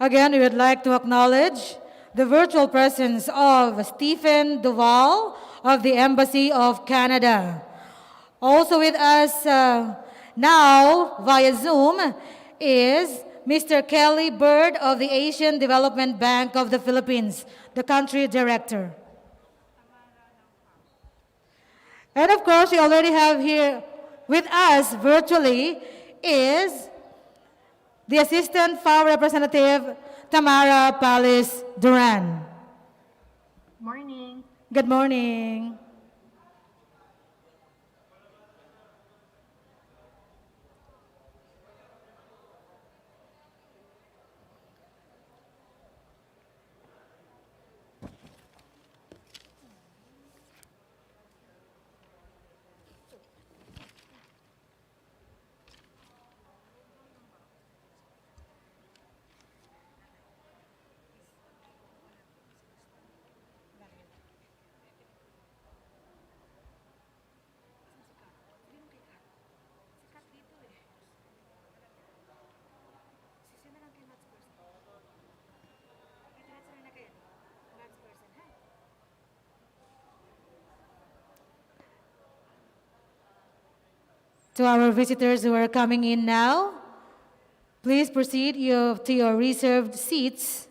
Again, we would like to acknowledge the virtual presence of Stephen Duval of the Embassy of Canada. Also with us now via Zoom is Mr. Kelly Bird of the Asian Development Bank of the Philippines, the country director. And of course, we already have here with us virtually is the Assistant Farm Representative Tamara Palis Duran. Morning. Good morning. To our visitors who are coming in now, please proceed to your reserved seats.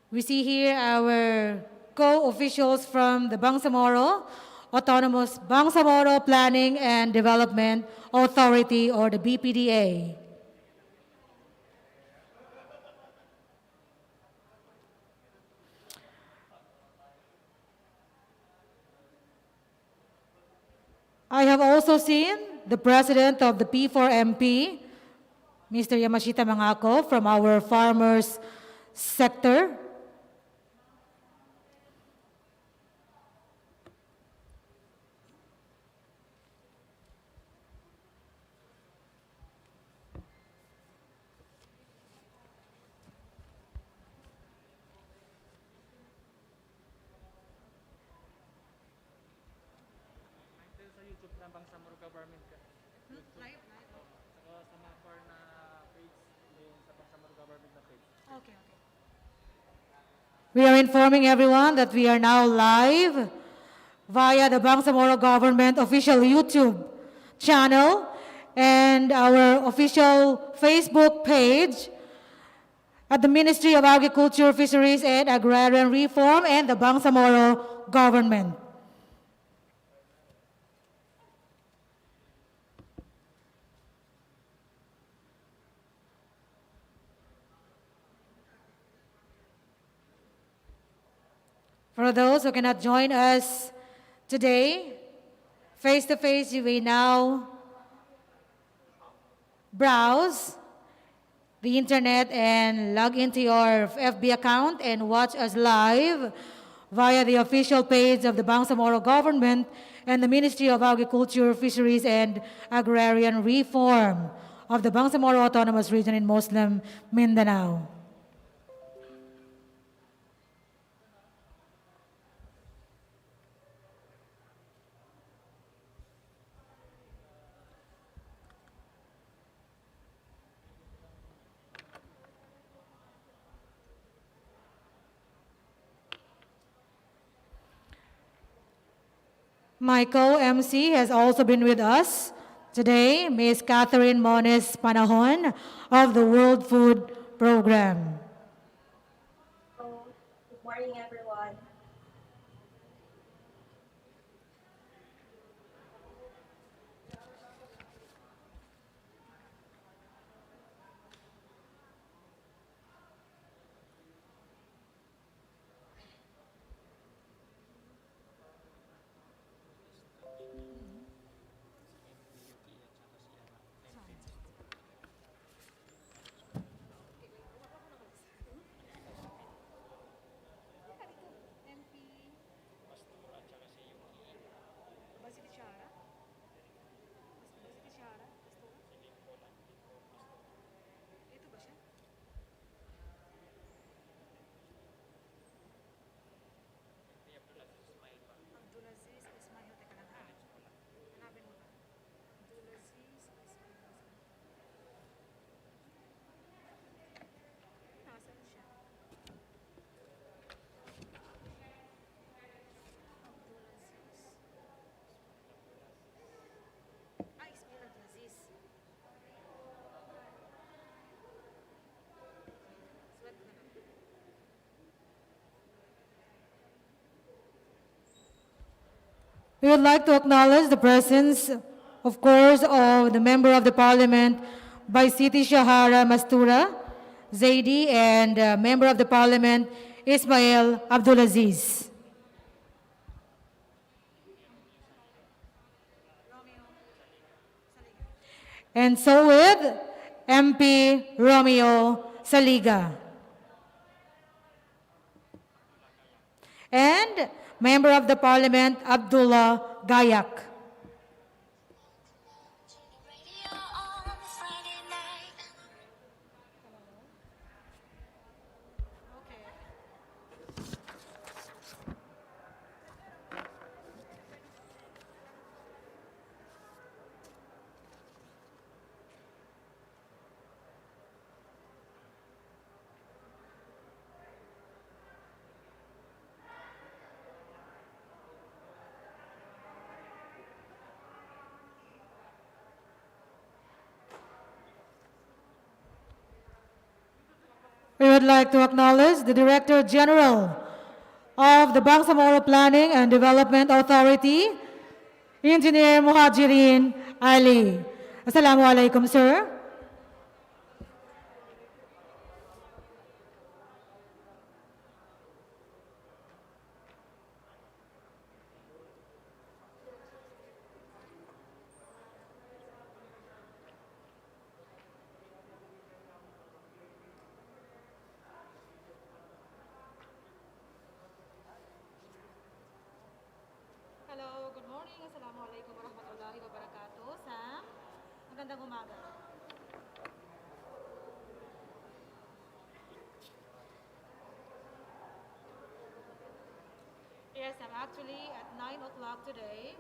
We see here our co-officials from the Bangsamoro Autonomous Bangsamoro Planning and Development Authority, or the BPDA. I have also seen the president of the P4MP, Mr. Yamashita Mangako, from our farmers sector. Sa YouTube ng Bangsamoro Government ka. Live? Saka sa mga car na page, sa Bangsamoro Government na page. Okay. We are informing everyone that we are now live via the Bangsamoro Government official YouTube channel and our official Facebook page at the Ministry of Agriculture, Fisheries, and Agrarian Reform and the Bangsamoro Government. For those who cannot join us today, face-to-face, you may now browse the internet and log into your FB account and watch us live via the official page of the Bangsamoro Government and the Ministry of Agriculture, Fisheries, and Agrarian Reform of the Bangsamoro Autonomous Region in Muslim Mindanao. My co-MC has also been with us today, Ms. Catherine Mones Panahon of the World Food Program. Good morning, everyone. We would like to acknowledge the presence, of course, of the Member of the Parliament by Siti Shahara Mastura Zaidi and Member of the Parliament Ismail Abdulaziz. And so with MP Romeo Saliga. And Member of the Parliament Abdullah Gayak. We would like to acknowledge the Director General of the Bangsamoro Planning and Development Authority, Engineer Muhajirin Ali. Assalamu alaikum, sir. Hello, good morning. Assalamu alaikum warahmatullahi wabarakatuh. Sam, magandang umaga. Yes, I'm actually at 9 o'clock today.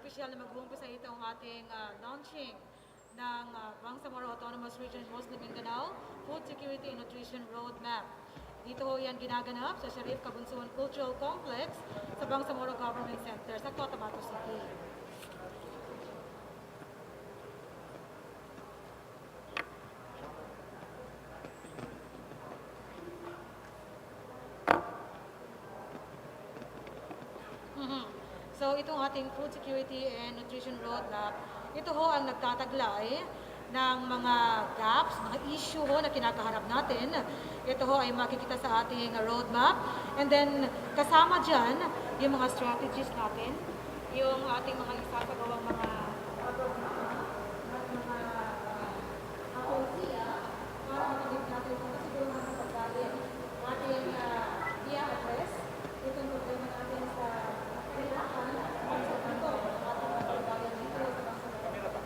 Official na mag-uumpisa itong ating launching ng Bangsamoro Autonomous Region Muslim Mindanao Food Security and Nutrition Roadmap. Dito ho yan ginaganap sa Sharif Kabunsuan Cultural Complex sa Bangsamoro Government Center sa Cotabato City. So itong ating Food Security and Nutrition Roadmap, ito ho ang nagtataglay ng mga gaps, mga issue ho na kinakaharap natin. Ito ho ay makikita sa ating roadmap. And then kasama dyan yung mga strategies natin, yung ating mga isasagawang mga policy para makamit natin kung kasigurahan ng pagkain ating i-address itong problema natin sa kahirapan at sa pagkain ng ating mga pagkain dito sa Bangsamoro.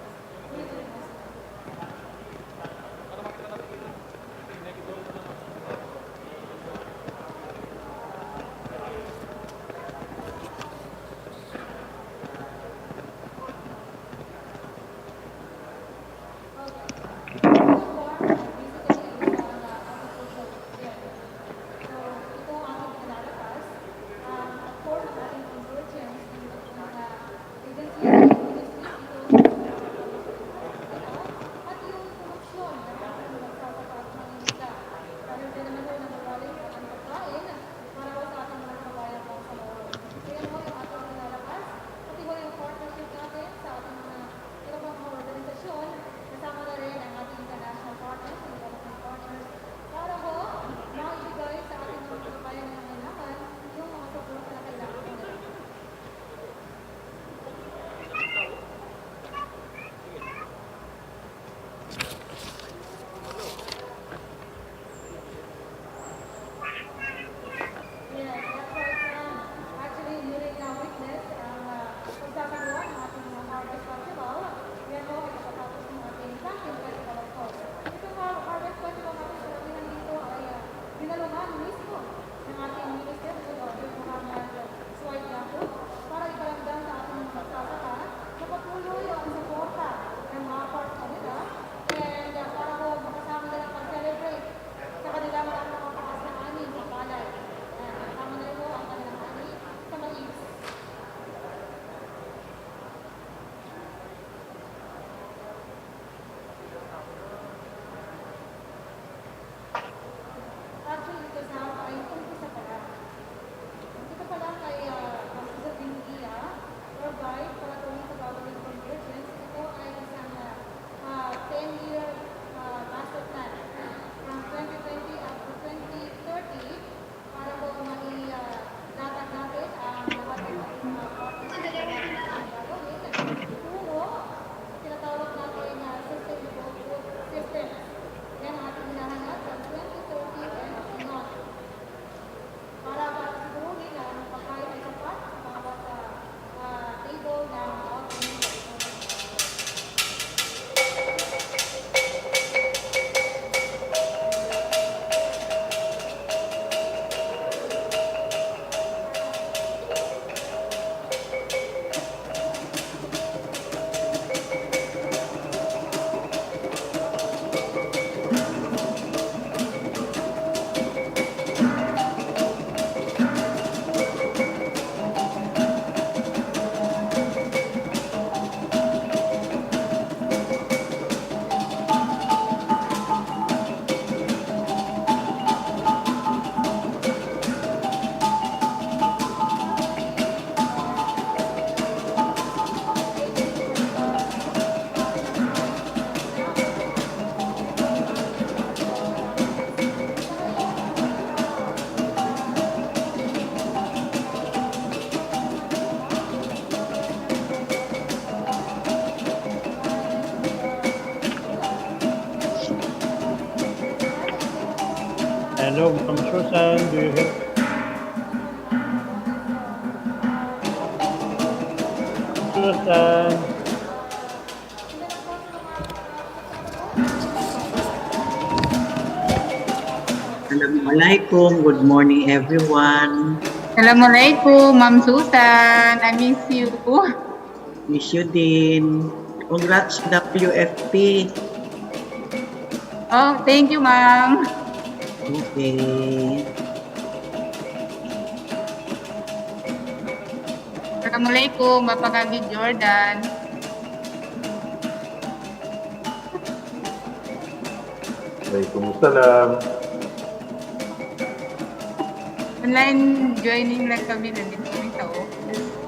Hello, Ma'am Susan. Do you hear? Susan. Assalamualaikum. Good morning, everyone. Assalamualaikum, Ma'am Susan. I miss you. Miss you din. Congrats, WFP. Oh, thank you, Ma'am. Okay. Assalamualaikum, Bapak Kagi Jordan. Waalaikumsalam. Online joining lang kami nandito kami sa office.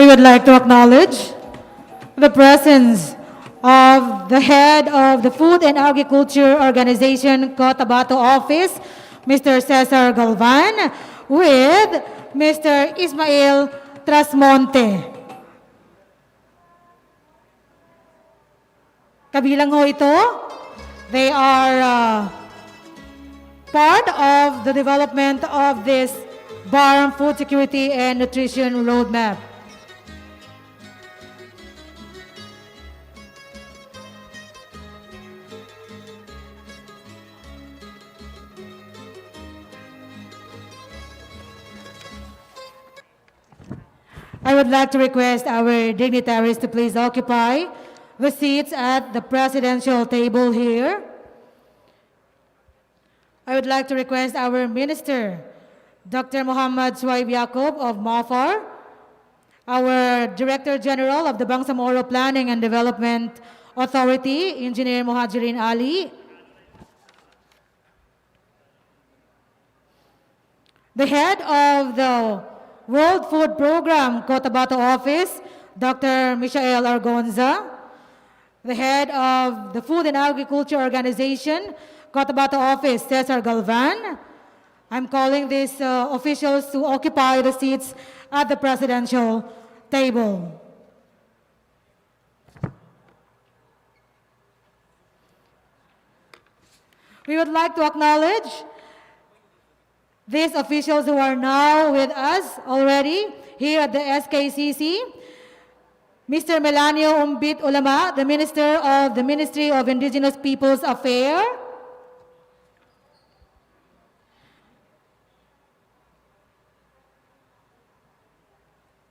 We would like to acknowledge the presence of the head of the Food and Agriculture Organization Cotabato Office, Mr. Cesar Galvan, with Mr. Ismael Trasmonte. Kabilang ho ito They are part of the development of this Barmm Food Security and Nutrition Roadmap. I would like to request our dignitaries to please occupy the seats at the presidential table here. I would like to request our Minister, Dr. Muhammad Suaib Yaqub of MAFAR, our Director General of the Bangsamoro Planning and Development Authority, Engineer Muhajirin Ali, the head of the World Food Program Cotabato Office, Dr. Michael Argonza, the head of the Food and Agriculture Organization, Cotabato Office, Cesar Galvan. I'm calling these officials to occupy the seats at the presidential table. We would like to acknowledge these officials who are now with us already here at the SKCC. Mr. Melanio Umbit Ulama, the Minister of the Ministry of Indigenous Peoples Affairs.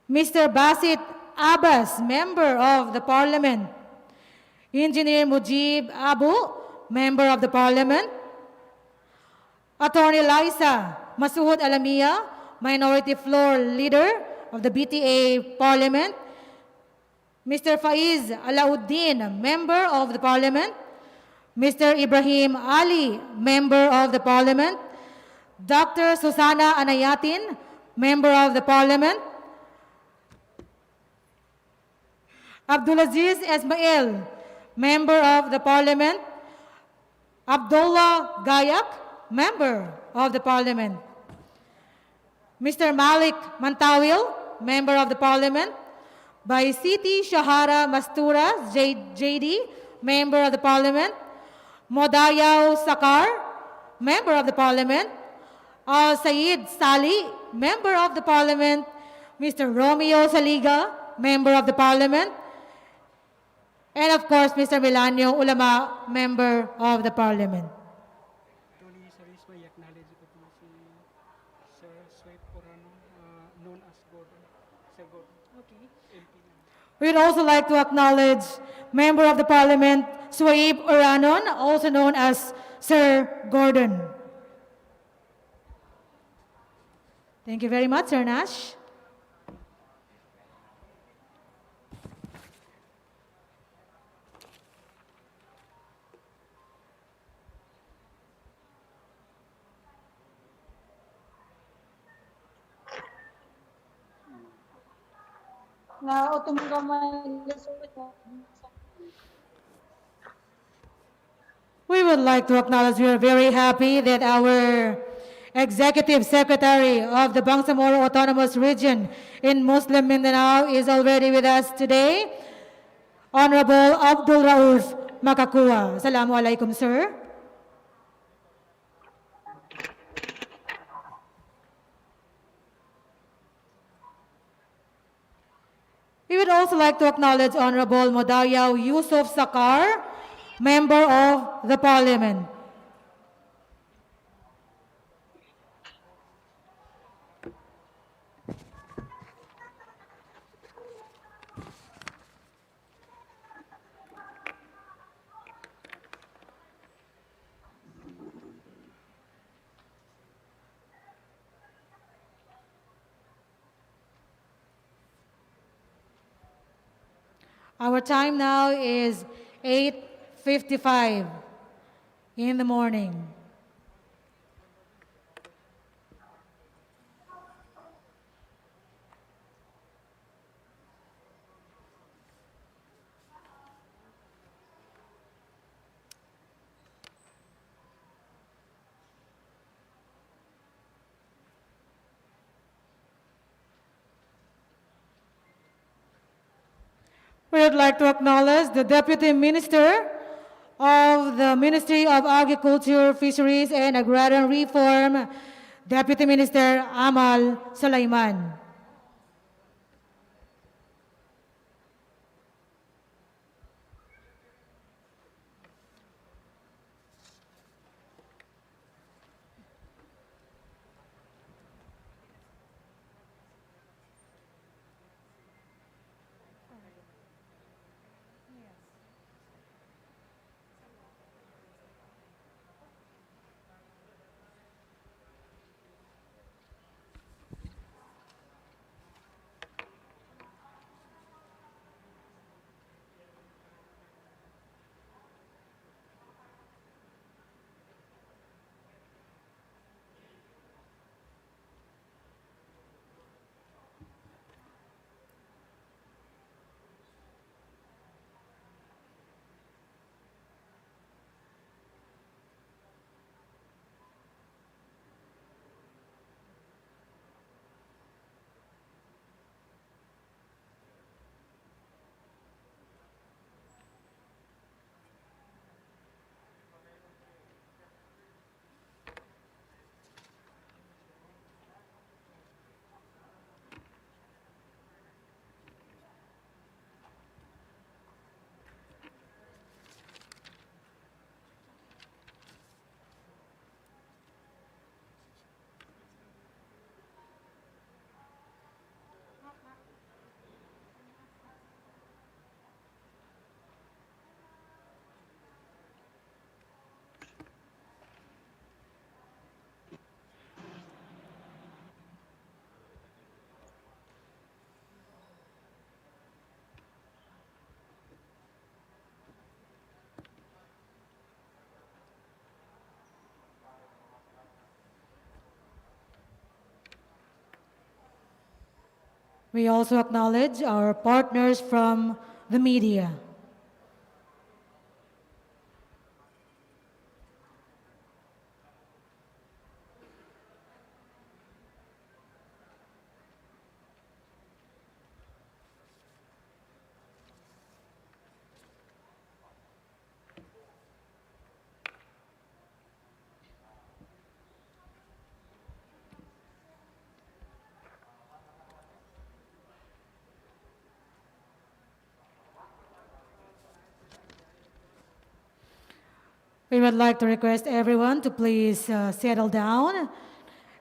Mr. Basit Abbas, Member of the Parliament. Engineer Mujib Abu, Member of the Parliament. Attorney Liza Masuhod Alamia, Minority Floor Leader of the BTA Parliament. Mr. Faiz Alauddin, Member of the Parliament. Mr. Ibrahim Ali, Member of the Parliament. Dr. Susana Anayatin, Member of the Parliament. Abdulaziz Esmail, Member of the Parliament. Abdullah Gayak, Member of the Parliament. Mr. Malik Mantawil, Member of the Parliament. By Siti Shahara Mastura, JD, Member of the Parliament. Modayaw Sakar, Member of the Parliament. Al Sayed Sali, Member of the Parliament. Mr. Romeo Saliga, Member of the Parliament. And of course, Mr. Melanio Ulama, Member of the Parliament. Actually, Sir Isma, i-acknowledge ko po si Sir Swipe Orano, known as Gordon. Sir Gordon. Okay. MP na. We'd also like to acknowledge Member of the Parliament, Suaib Oranon, also known as Sir Gordon. Thank you very much, Sir Nash. Na automatically We would like to acknowledge we are very happy that our Executive Secretary of the Bangsamoro Autonomous Region in Muslim Mindanao is already with us today, Honorable Abdul Rauf Makakua. Assalamu alaikum, sir. We would also like to acknowledge Honorable Modayaw Yusuf Sakar, Member of the Parliament. Our time now is 8:55 in the morning. We would like to acknowledge the Deputy Minister of the Ministry of Agriculture, Fisheries, and Agrarian Reform, Deputy Minister Amal Sulaiman. We also acknowledge our partners from the media. We would like to request everyone to please settle down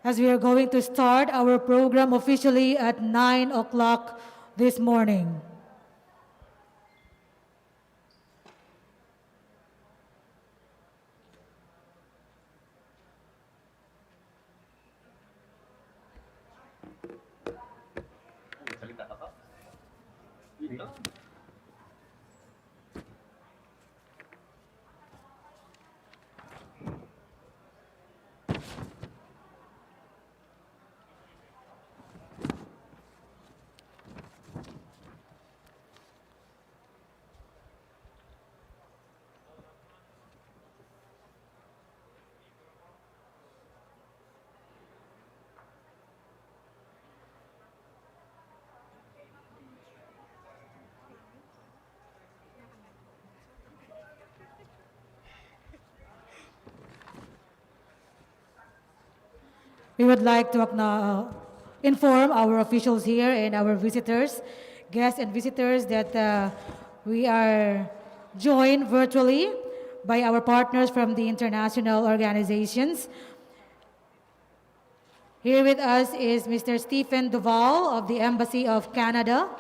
as we are going to start our program officially at 9 o'clock this morning. We would like to inform our officials here and our visitors, guests and visitors that we are joined virtually by our partners from the international organizations. Here with us is Mr. Stephen Duval of the Embassy of Canada,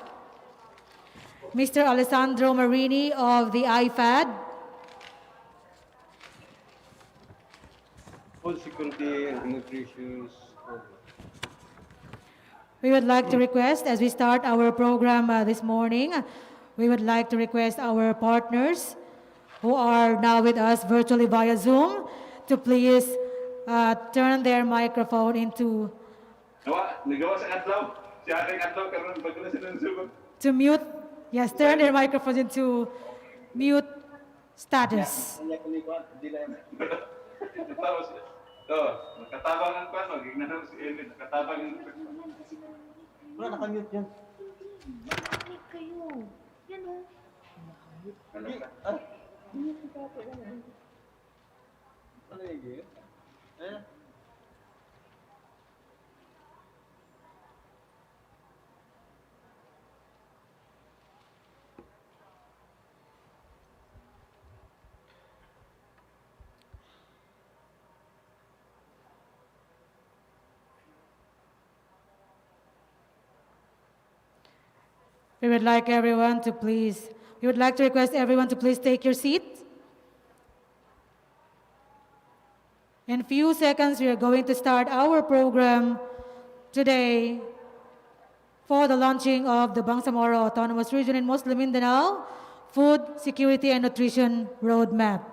Mr. Alessandro Marini of the IFAD, Food security and nutritious program. we would like to request, as we start our program this morning, we would like to request our partners who are now with us virtually via Zoom to please turn their microphone into Nagawa sa adlaw. Si ating adlaw karon pagkala sa Zoom. to mute. Yes, turn their microphones into mute status. Tapos, nakatabang ang kwano, gignahan si Elin, nakatabang ang Wala, nakamute yan. Kayo. Yan o. We would like to request everyone to please take your seat. In few seconds, we are going to start our program today for the launching of the Bangsamoro Autonomous Region in Muslim Mindanao Food Security and Nutrition Roadmap.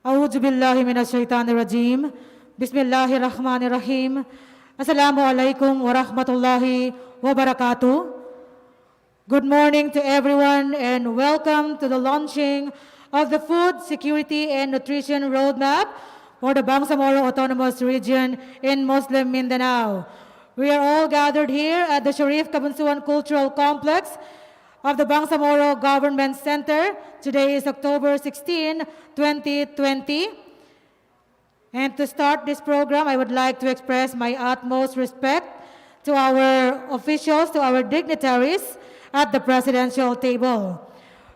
A'udzu billahi minasyaitonir rajim. Bismillahirrahmanirrahim. Assalamualaikum warahmatullahi wabarakatuh. Good morning to everyone and welcome to the launching of the Food Security and Nutrition Roadmap for the Bangsamoro Autonomous Region in Muslim Mindanao. We are all gathered here at the Sharif Kabunsuan Cultural Complex of the Bangsamoro Government Center. Today is October 16, 2020. And to start this program, I would like to express my utmost respect to our officials, to our dignitaries at the presidential table.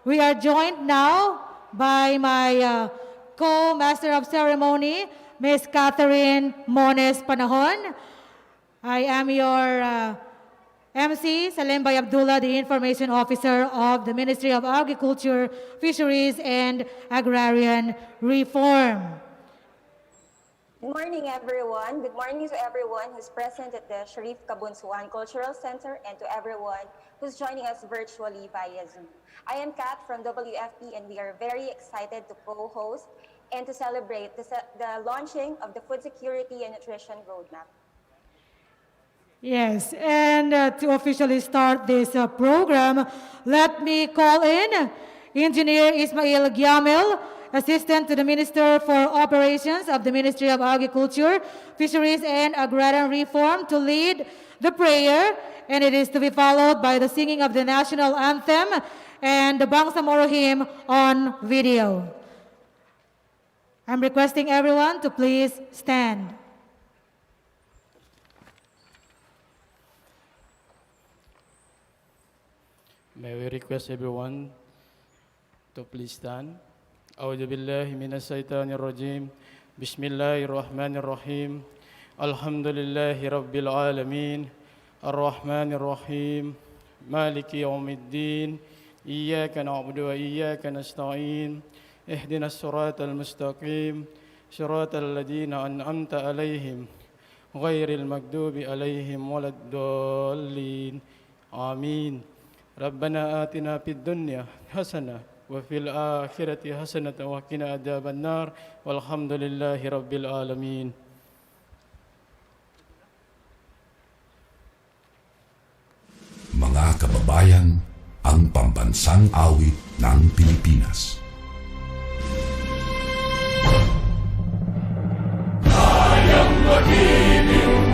We are joined now by my co-master of ceremony, Ms. Catherine Mones Panahon. I am your MC Salim Bay Abdullah, the Information Officer of the Ministry of Agriculture, Fisheries, and Agrarian Reform. Good morning, everyone. Good morning to everyone who's present at the Sharif Kabunsuan Cultural Center and to everyone who's joining us virtually via Zoom. I am Kat from WFP, and we are very excited to co-host and to celebrate the launching of the Food Security and Nutrition Roadmap. Yes, and to officially start this program, let me call in Engineer Ismail Giamel, Assistant to the Minister for Operations of the Ministry of Agriculture, Fisheries, and Agrarian Reform to lead the prayer, and it is to be followed by the singing of the national anthem and the Bangsamoro hymn on video. I'm requesting everyone to please stand. May we request everyone to please stand. A'udzu billahi minasyaitonir rajim. Bismillahirrahmanirrahim. Alhamdulillahi rabbil alamin. Arrahmanir rahim. Maliki yaumiddin. Iyyaka na'budu wa iyyaka nasta'in. Ihdinas siratal mustaqim. Siratal ladzina an'amta 'alaihim ghairil maghdubi 'alaihim waladdallin. Amin. ربنا آتنا في الدنيا حسنة وفي الآخرة حسنة وقنا عذاب النار والحمد لله رب العالمين. Mga kababayan, ang pambansang awit ng Pilipinas. Kayang magiging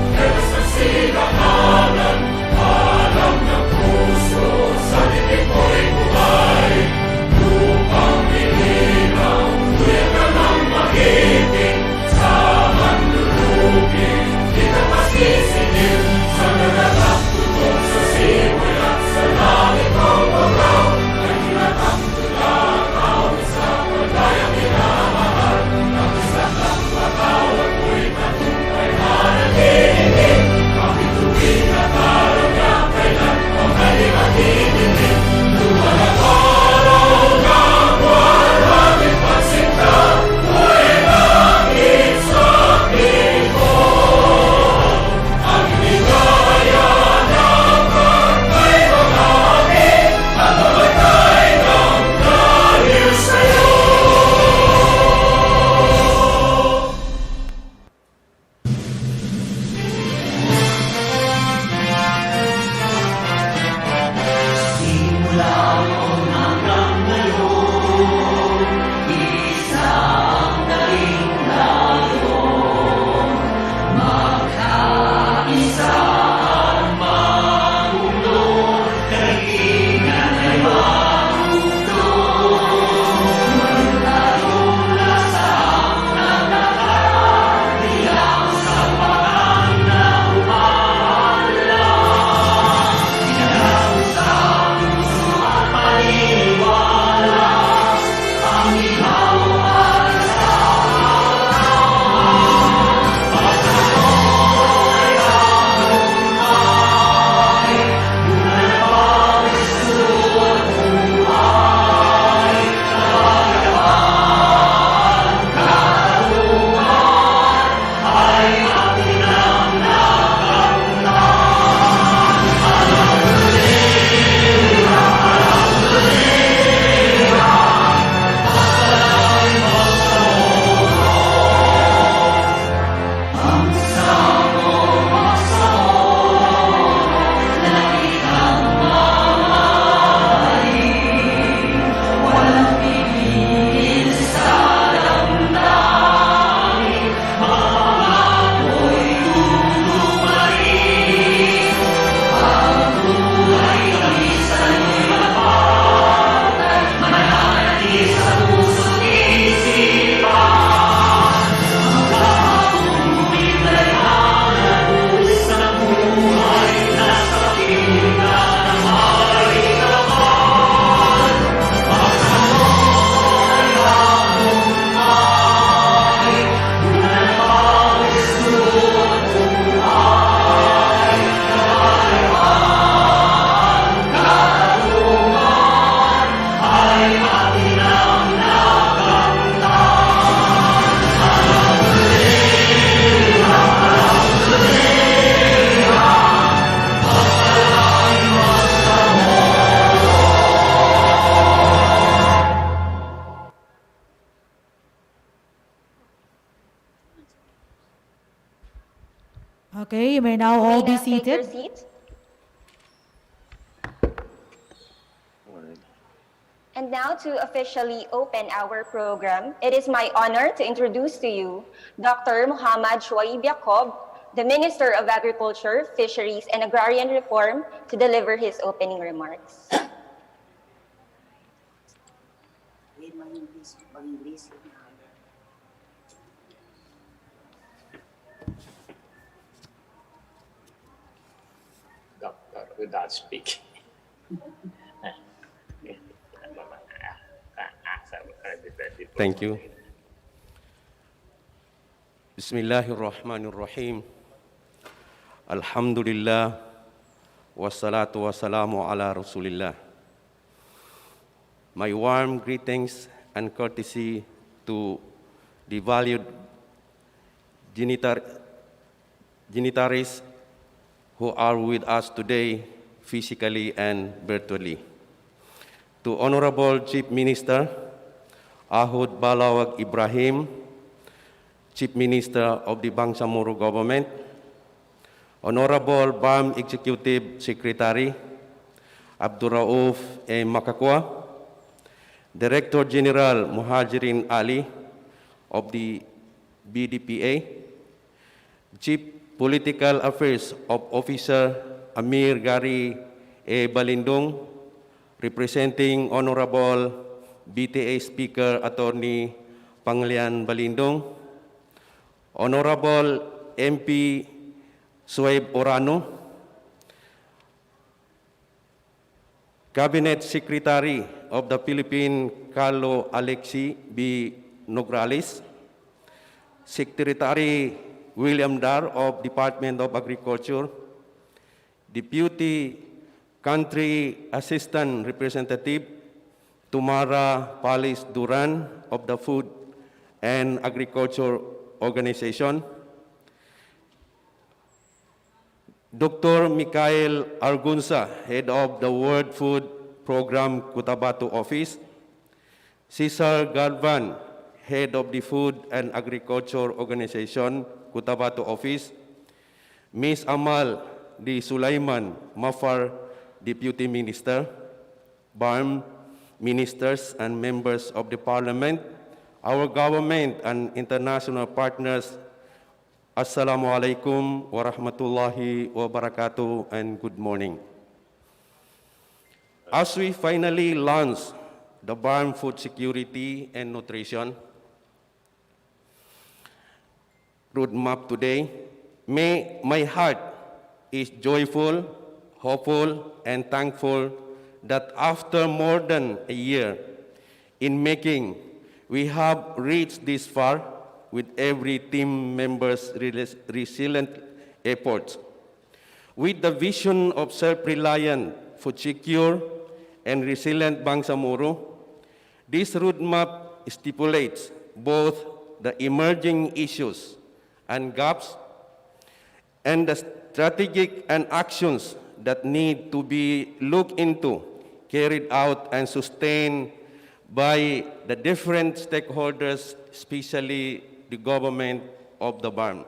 Okay, you may now all You may be now take your seated. seat. And now to officially open our program, it is my honor to introduce to you Dr. Muhammad Shoaib Yacob, the Minister of Agriculture, Fisheries, and Agrarian Reform, to deliver his opening remarks. Doctor without speaking. Thank you. Bismillahirrahmanirrahim. Alhamdulillah. Wassalatu wassalamu ala Rasulillah. My warm greetings and courtesy to the valued dignitaries who are with us today, physically and virtually. To Honorable Chief Minister Ahud Balawag Ibrahim, Chief Minister of the Bangsamoro Government, Honorable Barmm Executive Secretary Abdurrauf A. Makakwa, Director General Muhajirin Ali of the BDPA, Chief Political Affairs Officer Amir Gari A. Balindong, representing Honorable BTA Speaker Attorney Panglian Balindong, Honorable MP Suaib Orano, Cabinet Secretary of the Philippine Carlo Alexi B. Nograles, Secretary William Dar of Department of Agriculture, Deputy Country Assistant Representative Tumara Palis Duran of the Food and Agriculture Organization, Dr. Mikhail Argunsa, Head of the World Food Program Cotabato Office, Cesar Galvan, Head of the Food and Agriculture Organization Cotabato Office, Ms. Amal D. Sulaiman Mafar, Deputy Minister, Barmm, ministers and members of the Parliament, our government and international partners, Assalamu alaikum wa rahmatullahi wa barakatuh, and good morning. As we finally launch the Barmm Food Security and Nutrition Roadmap today, my heart is joyful, hopeful, and thankful that after more than a year in making, we have reached this far with every team member's resilient efforts. With the vision of self-reliant, food secure, and resilient Bangsamoro, this roadmap stipulates both the emerging issues and gaps and the strategic and actions that need to be looked into, carried out, and sustained by the different stakeholders, especially the government of the Barmm.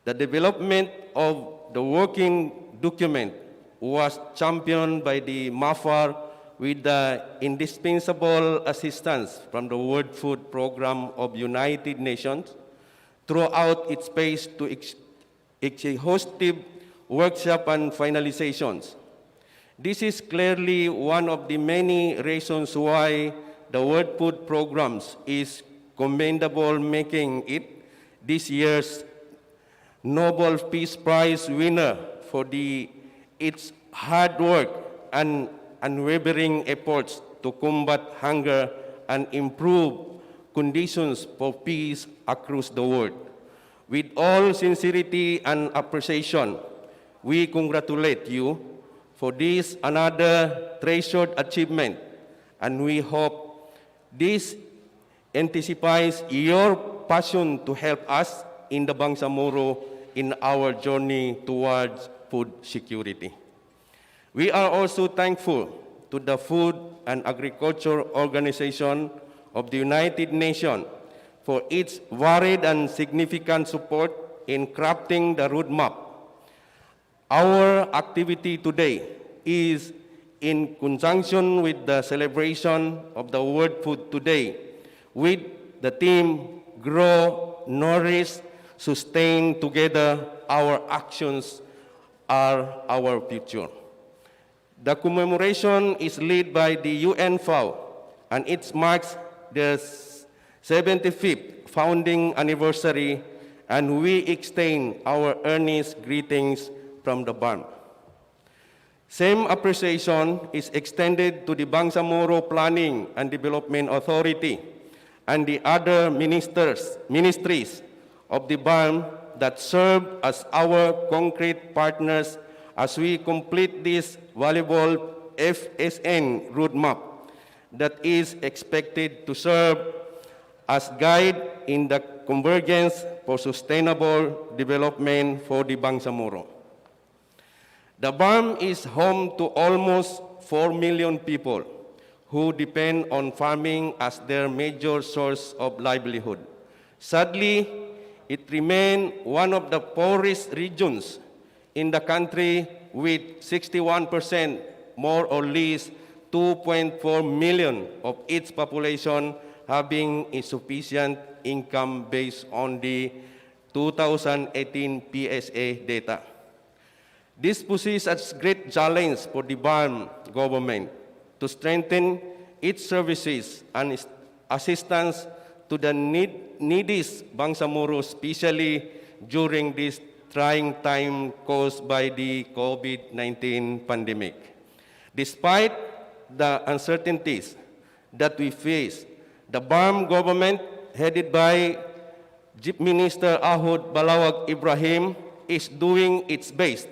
The development of the working document was championed by the MAFAR with the indispensable assistance from the World Food Program of United Nations throughout its phase to exhaustive workshop and finalizations. This is clearly one of the many reasons why the World Food Programs is commendable, making it this year's Nobel Peace Prize winner for its hard work and unwavering efforts to combat hunger and improve conditions for peace across the world. With all sincerity and appreciation, we congratulate you for this another treasured achievement, and we hope this intensifies your passion to help us in the Bangsamoro in our journey towards food security. We are also thankful to the Food and Agriculture Organization of the United Nations for its varied and significant support in crafting the roadmap. Our activity today is in conjunction with the celebration of the World Food Today with the theme Grow, Nourish, Sustain Together. Our actions are our future. The commemoration is led by the UN FAO, and it marks the 75th founding anniversary, and we extend our earnest greetings from the Barmm. Same appreciation is extended to the Bangsamoro Planning and Development Authority and the other ministries of the Barmm that serve as our concrete partners as we complete this valuable FSN roadmap that is expected to serve as guide in the convergence for sustainable development for the Bangsamoro. The Barmm is home to almost 4 million people who depend on farming as their major source of livelihood. Sadly, it remains one of the poorest regions in the country with 61%, more or less 2.4 million of its population having insufficient income based on the 2018 PSA data. This poses a great challenge for the Barmm government to strengthen its services and assistance to the neediest Bangsamoro, especially during this trying time caused by the COVID-19 pandemic. Despite the uncertainties that we face, the Barmm government, headed by Chief Minister Ahud Balawag Ibrahim, is doing its best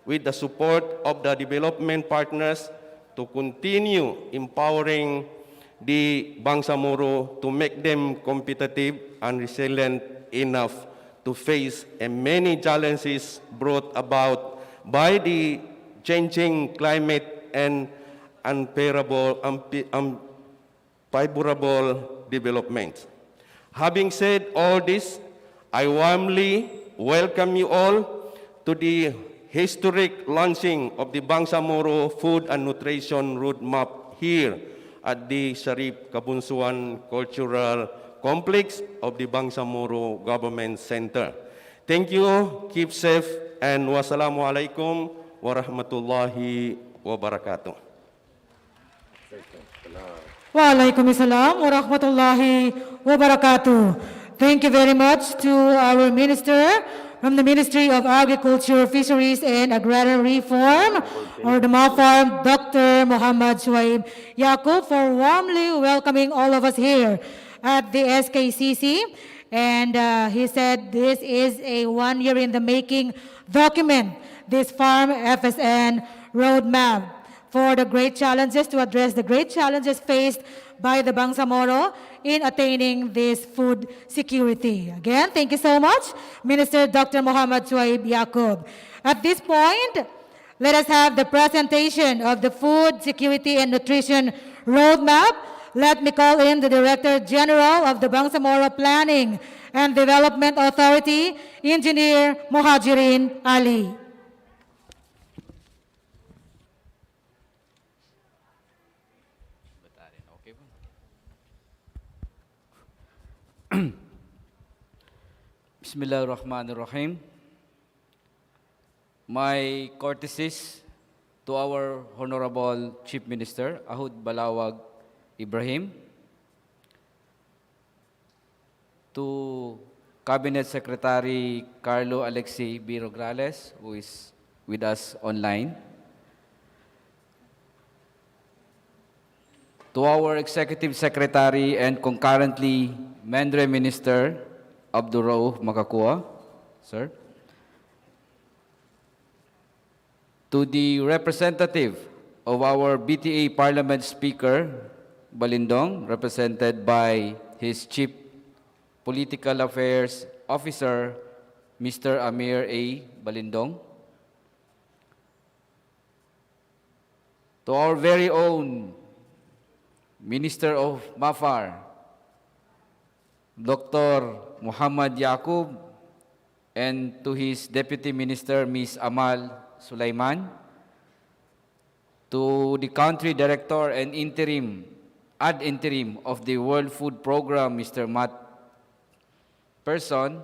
with the support of the development partners to continue empowering the Bangsamoro to make them competitive and resilient enough to face many challenges brought about by the changing climate and unfavorable developments. Having said all this, I warmly welcome you all to the historic launching of the Bangsamoro Food and Nutrition Roadmap here at the Sharif Kabunsuan Cultural Complex of the Bangsamoro Government Center. Thank you, keep safe, and wassalamu alaikum warahmatullahi wabarakatuh. Waalaikumsalam warahmatullahi wabarakatuh. Thank you very much to our minister from the Ministry of Agriculture, Fisheries, and Agrarian Reform, or the MAFARM, Dr. Muhammad Shuaib Yaqub, for warmly welcoming all of us here at the SKCC. And he said this is a 1 year in the making document, this Farm FSN roadmap for the great challenges, to address the great challenges faced by the Bangsamoro in attaining this food security. Again, thank you so much, Minister Dr. Muhammad Shuaib Yaqub. At this point, let us have the presentation of the Food Security and Nutrition Roadmap. Let me call in the Director General of the Bangsamoro Planning and Development Authority, Engineer Muhajirin Ali. Bismillahirrahmanirrahim. My courtesies to our Honorable Chief Minister, Ahud Balawag Ibrahim, to Cabinet Secretary Carlo Alexi B. Rograles, who is with us online, to our Executive Secretary and concurrently Mendre Minister, Abdul Rauf Makakua, sir, to the representative of our BTA Parliament Speaker, Balindong, represented by his Chief Political Affairs Officer, Mr. Amir A. Balindong, to our very own Minister of Mafar, Dr. Muhammad Yaqub, and to his Deputy Minister, Ms. Amal Sulaiman, to the Country Director and ad interim of the World Food Program, Mr. Matt Person,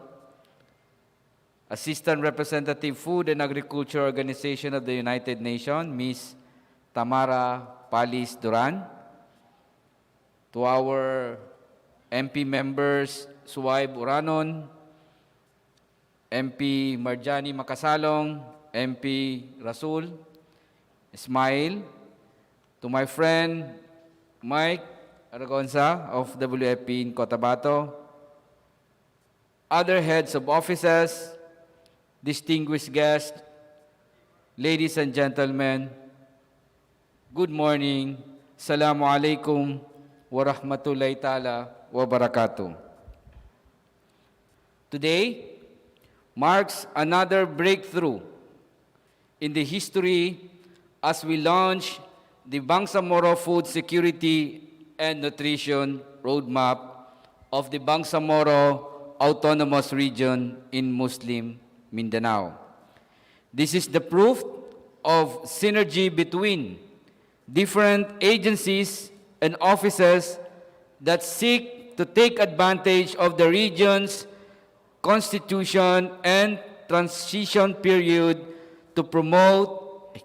Assistant Representative Food and Agriculture Organization of the United Nations, Ms. Tamara Palis Duran, to our MP members, Suwaib Uranon, MP Marjani Makasalong, MP Rasul, Ismail, to my friend Mike Aragonza of WFP in Cotabato, other heads of offices, distinguished guests, ladies and gentlemen, good morning. Assalamu alaikum wa rahmatullahi ta'ala wa barakatuh. Today marks another breakthrough in the history as we launch the Bangsamoro Food Security and Nutrition Roadmap of the Bangsamoro Autonomous Region in Muslim Mindanao. This is the proof of synergy between different agencies and offices that seek to take advantage of the region's constitution and transition period to promote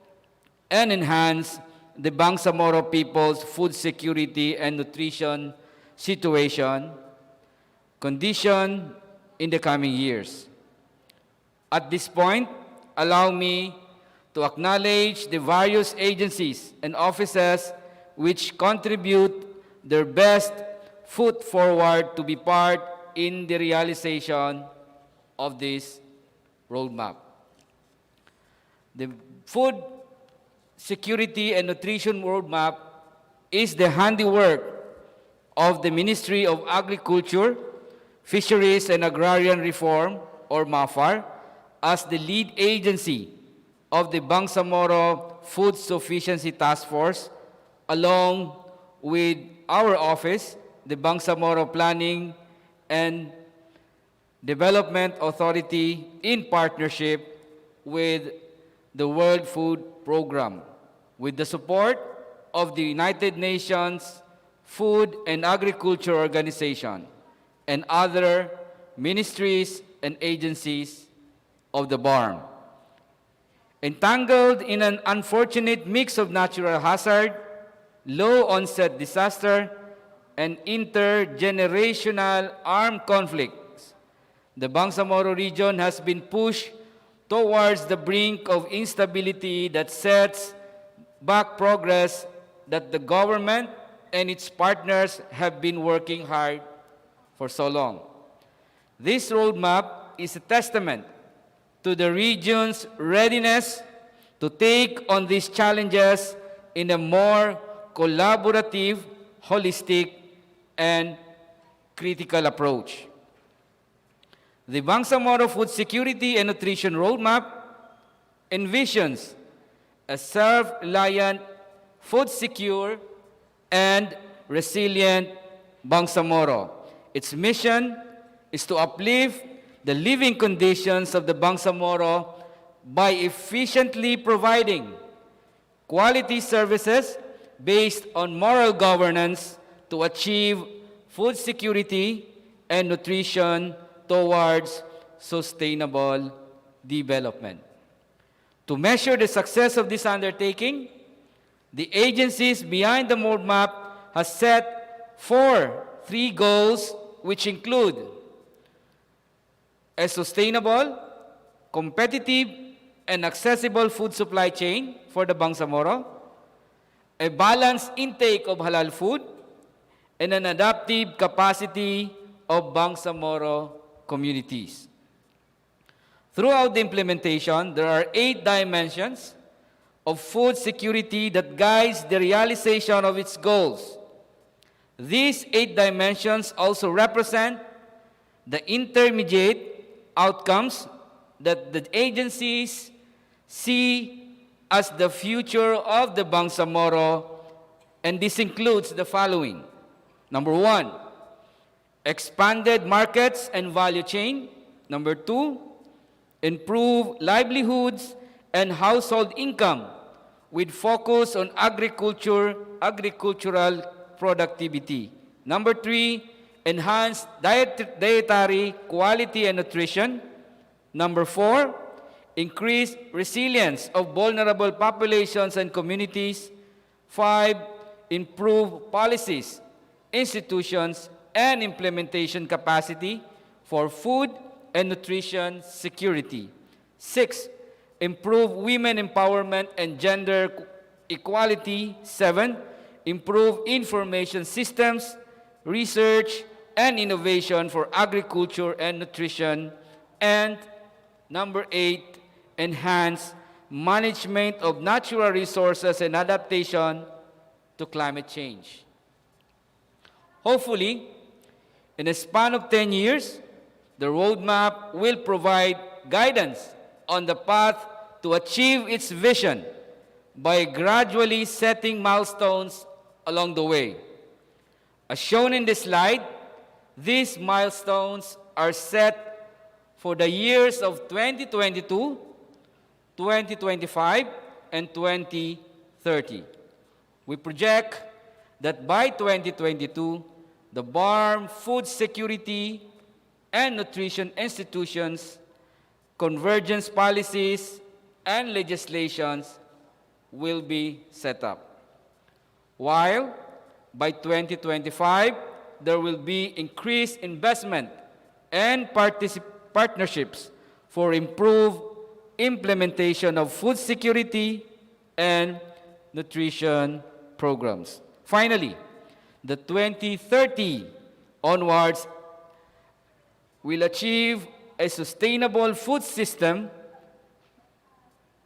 and enhance the Bangsamoro people's food security and nutrition condition in the coming years. At this point, allow me to acknowledge the various agencies and offices which contribute their best foot forward to be part in the realization of this roadmap. The Food Security and Nutrition Roadmap is the handiwork of the Ministry of Agriculture, Fisheries and Agrarian Reform, or MAFAR, as the lead agency of the Bangsamoro Food Sufficiency Task Force, along with our office, the Bangsamoro Planning and Development Authority, in partnership with the World Food Program, with the support of the United Nations Food and Agriculture Organization and other ministries and agencies of the Barmm. Entangled in an unfortunate mix of natural hazard, low-onset disaster, and intergenerational armed conflicts, the Bangsamoro region has been pushed towards the brink of instability that sets back progress that the government and its partners have been working hard for so long. This roadmap is a testament to the region's readiness to take on these challenges in a more collaborative, holistic, and critical approach. The Bangsamoro Food Security and Nutrition Roadmap envisions a self-reliant, food-secure, and resilient Bangsamoro. Its mission is to uplift the living conditions of the Bangsamoro by efficiently providing quality services based on moral governance to achieve food security and nutrition towards sustainable development. To measure the success of this undertaking, the agencies behind the roadmap has set three goals, which include a sustainable, competitive, and accessible food supply chain for the Bangsamoro, a balanced intake of halal food, and an adaptive capacity of Bangsamoro communities. Throughout the implementation, there are 8 dimensions of food security that guides the realization of its goals. These 8 dimensions also represent the intermediate outcomes that the agencies see as the future of the Bangsamoro, and this includes the following. Number 1, expanded markets and value chain. Number 2, improve livelihoods and household income with focus on agricultural productivity. Number 3, enhance dietary quality and nutrition. Number 4, increase resilience of vulnerable populations and communities. 5, improve policies, institutions, and implementation capacity for food and nutrition security. 6, improve women empowerment and gender equality. 7, improve information systems, research, and innovation for agriculture and nutrition. And number 8, enhance management of natural resources and adaptation to climate change. Hopefully, in a span of 10 years, the roadmap will provide guidance on the path to achieve its vision by gradually setting milestones along the way. As shown in this slide, these milestones are set for the years of 2022, 2025, and 2030. We project that by 2022, the Barmm food security and nutrition institutions, convergence policies, and legislations will be set up. While by 2025, there will be increased investment and partnerships for improved implementation of food security and nutrition programs. Finally, the 2030 onwards will achieve a sustainable food system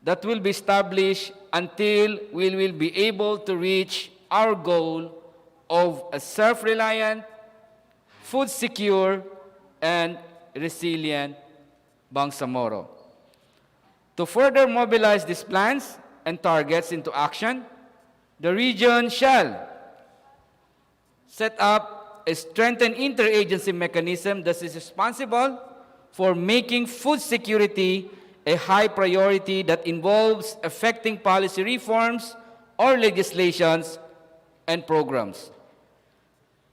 that will be established until we will be able to reach our goal of a self-reliant, food secure, and resilient Bangsamoro. To further mobilize these plans and targets into action, the region shall set up a strengthened interagency mechanism that is responsible for making food security a high priority that involves effecting policy reforms or legislations and programs.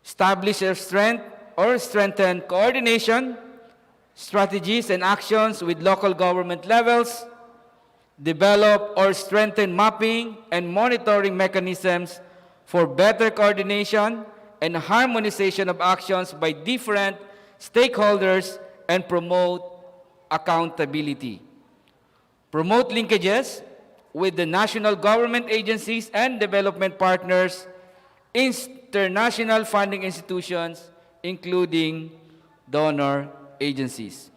Establish a strengthen coordination, strategies and actions with local government levels, develop or strengthen mapping and monitoring mechanisms for better coordination and harmonization of actions by different stakeholders, and promote accountability. Promote linkages with the national government agencies and development partners, international funding institutions, including donor agencies.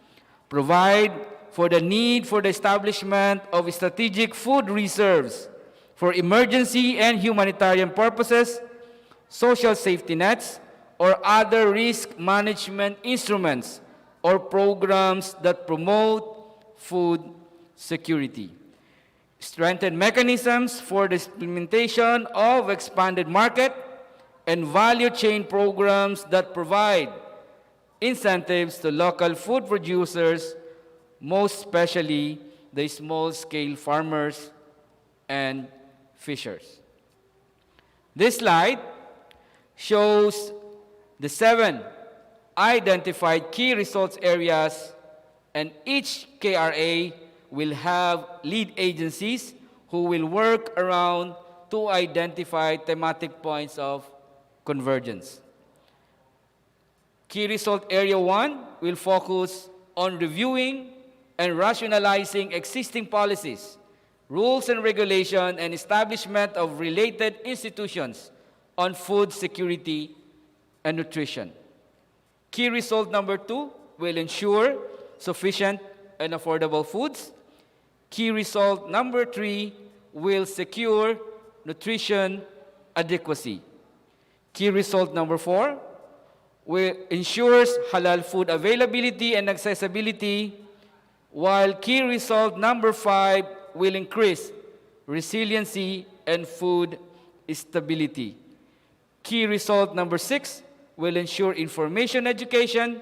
Provide for the need for the establishment of strategic food reserves for emergency and humanitarian purposes, social safety nets, or other risk management instruments or programs that promote food security. Strengthen mechanisms for the implementation of expanded market and value chain programs that provide incentives to local food producers, most especially the small-scale farmers and fishers. This slide shows the 7 identified key results areas, and each KRA will have lead agencies who will work around to identify thematic points of convergence. Key result area 1 will focus on reviewing and rationalizing existing policies, rules and regulation, and establishment of related institutions on food security and nutrition. Key result number 2 will ensure sufficient and affordable foods. Key result number 3 will secure nutrition adequacy. Key result number 4 will ensures halal food availability and accessibility, while key result number 5 will increase resiliency and food stability. Key result number 6 will ensure information education,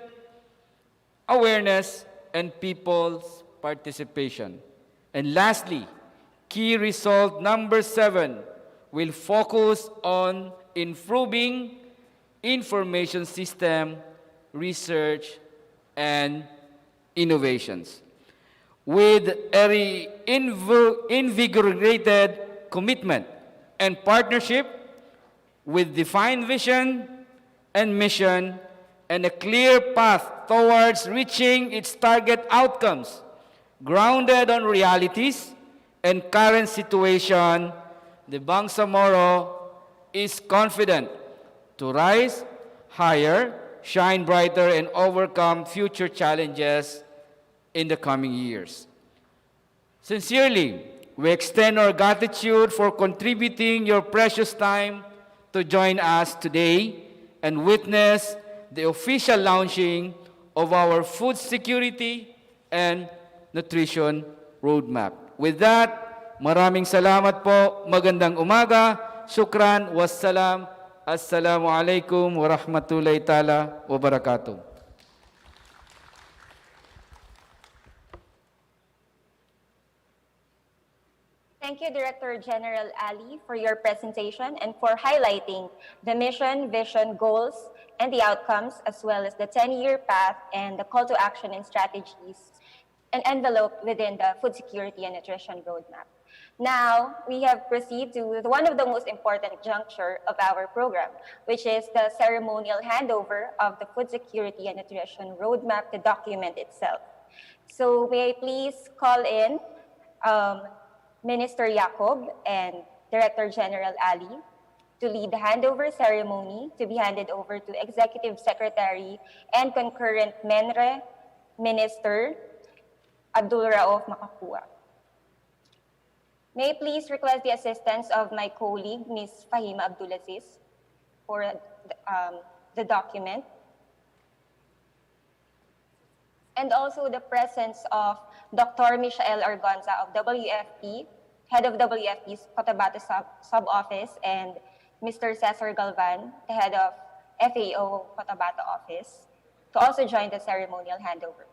awareness, and people's participation. And lastly, key result number 7 will focus on improving information system, research, and innovations. With a invigorated commitment and partnership, with defined vision and mission, and a clear path towards reaching its target outcomes, grounded on realities and current situation, the Bangsamoro is confident to rise higher, shine brighter, and overcome future challenges in the coming years. Sincerely, we extend our gratitude for contributing your precious time to join us today and witness the official launching of our food security and nutrition roadmap. With that, maraming salamat po. Magandang umaga. Shukran. Wassalam. Assalamualaikum warahmatullahi ta'ala wabarakatuh. Thank you, Director General Ali, for your presentation and for highlighting the mission, vision, goals, and the outcomes, as well as the 10-year path and the call to action and strategies and envelope within the food security and nutrition roadmap. Now, we have proceeded to one of the most important juncture of our program, which is the ceremonial handover of the food security and nutrition roadmap, the document itself. So may I please call in Minister Yacob and Director General Ali to lead the handover ceremony to be handed over to Executive Secretary and concurrent MENRE Minister Abdul Rauf Makakua. May I please request the assistance of my colleague, Ms. Fahima Abdulaziz, for the document. And also the presence of Dr. Michael Argonza of WFP, head of WFP's Cotabato sub-office, and Mr. Cesar Galvan, the head of FAO Cotabato office, to also join the ceremonial handover.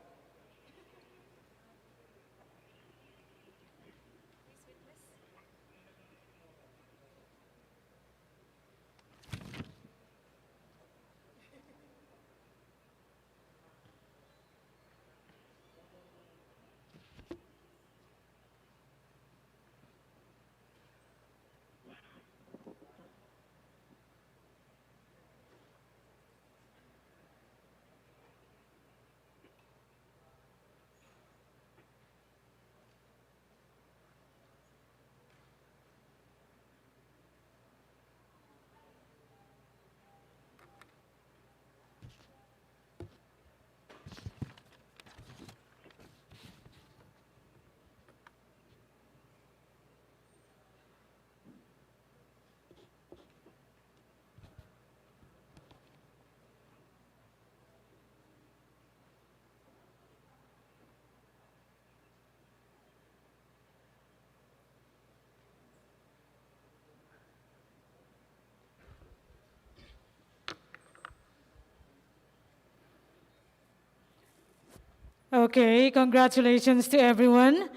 Okay, congratulations to everyone.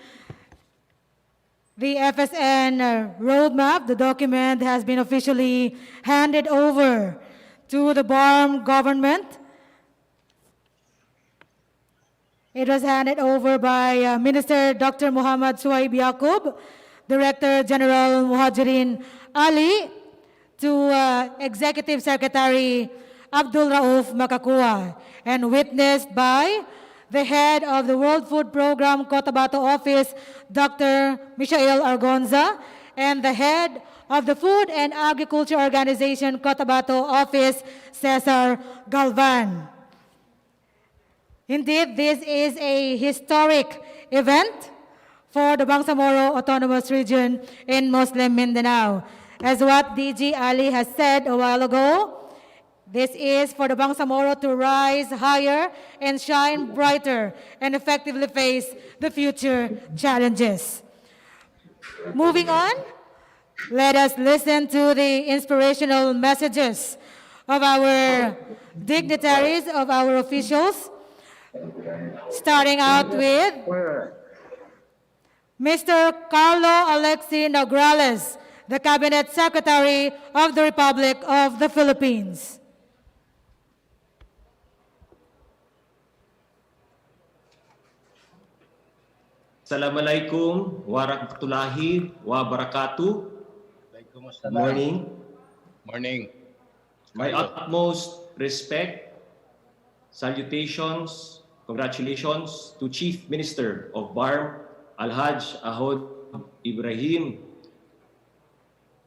The FSN roadmap, the document, has been officially handed over to the Barmm government. It was handed over by Minister Dr. Muhammad Suhaib Yaqub, Director General Muhajirin Ali, to Executive Secretary Abdul Rauf Makakua, and witnessed by the head of the World Food Program Cotabato office, Dr. Michael Argonza, and the head of the Food and Agriculture Organization Cotabato office, Cesar Galvan. Indeed, this is a historic event for the Bangsamoro Autonomous Region in Muslim Mindanao. As what DG Ali has said a while ago, this is for the Bangsamoro to rise higher and shine brighter and effectively face the future challenges. Moving on, let us listen to the inspirational messages of our dignitaries, of our officials, starting out with Mr. Carlo Alexi Nograles, the Cabinet Secretary of the Republic of the Philippines. Assalamualaikum warahmatullahi wabarakatuh. Good morning. Morning. My Carlo. utmost respect, salutations, congratulations to Chief Minister of Barmm, Alhaj Ahod Ibrahim,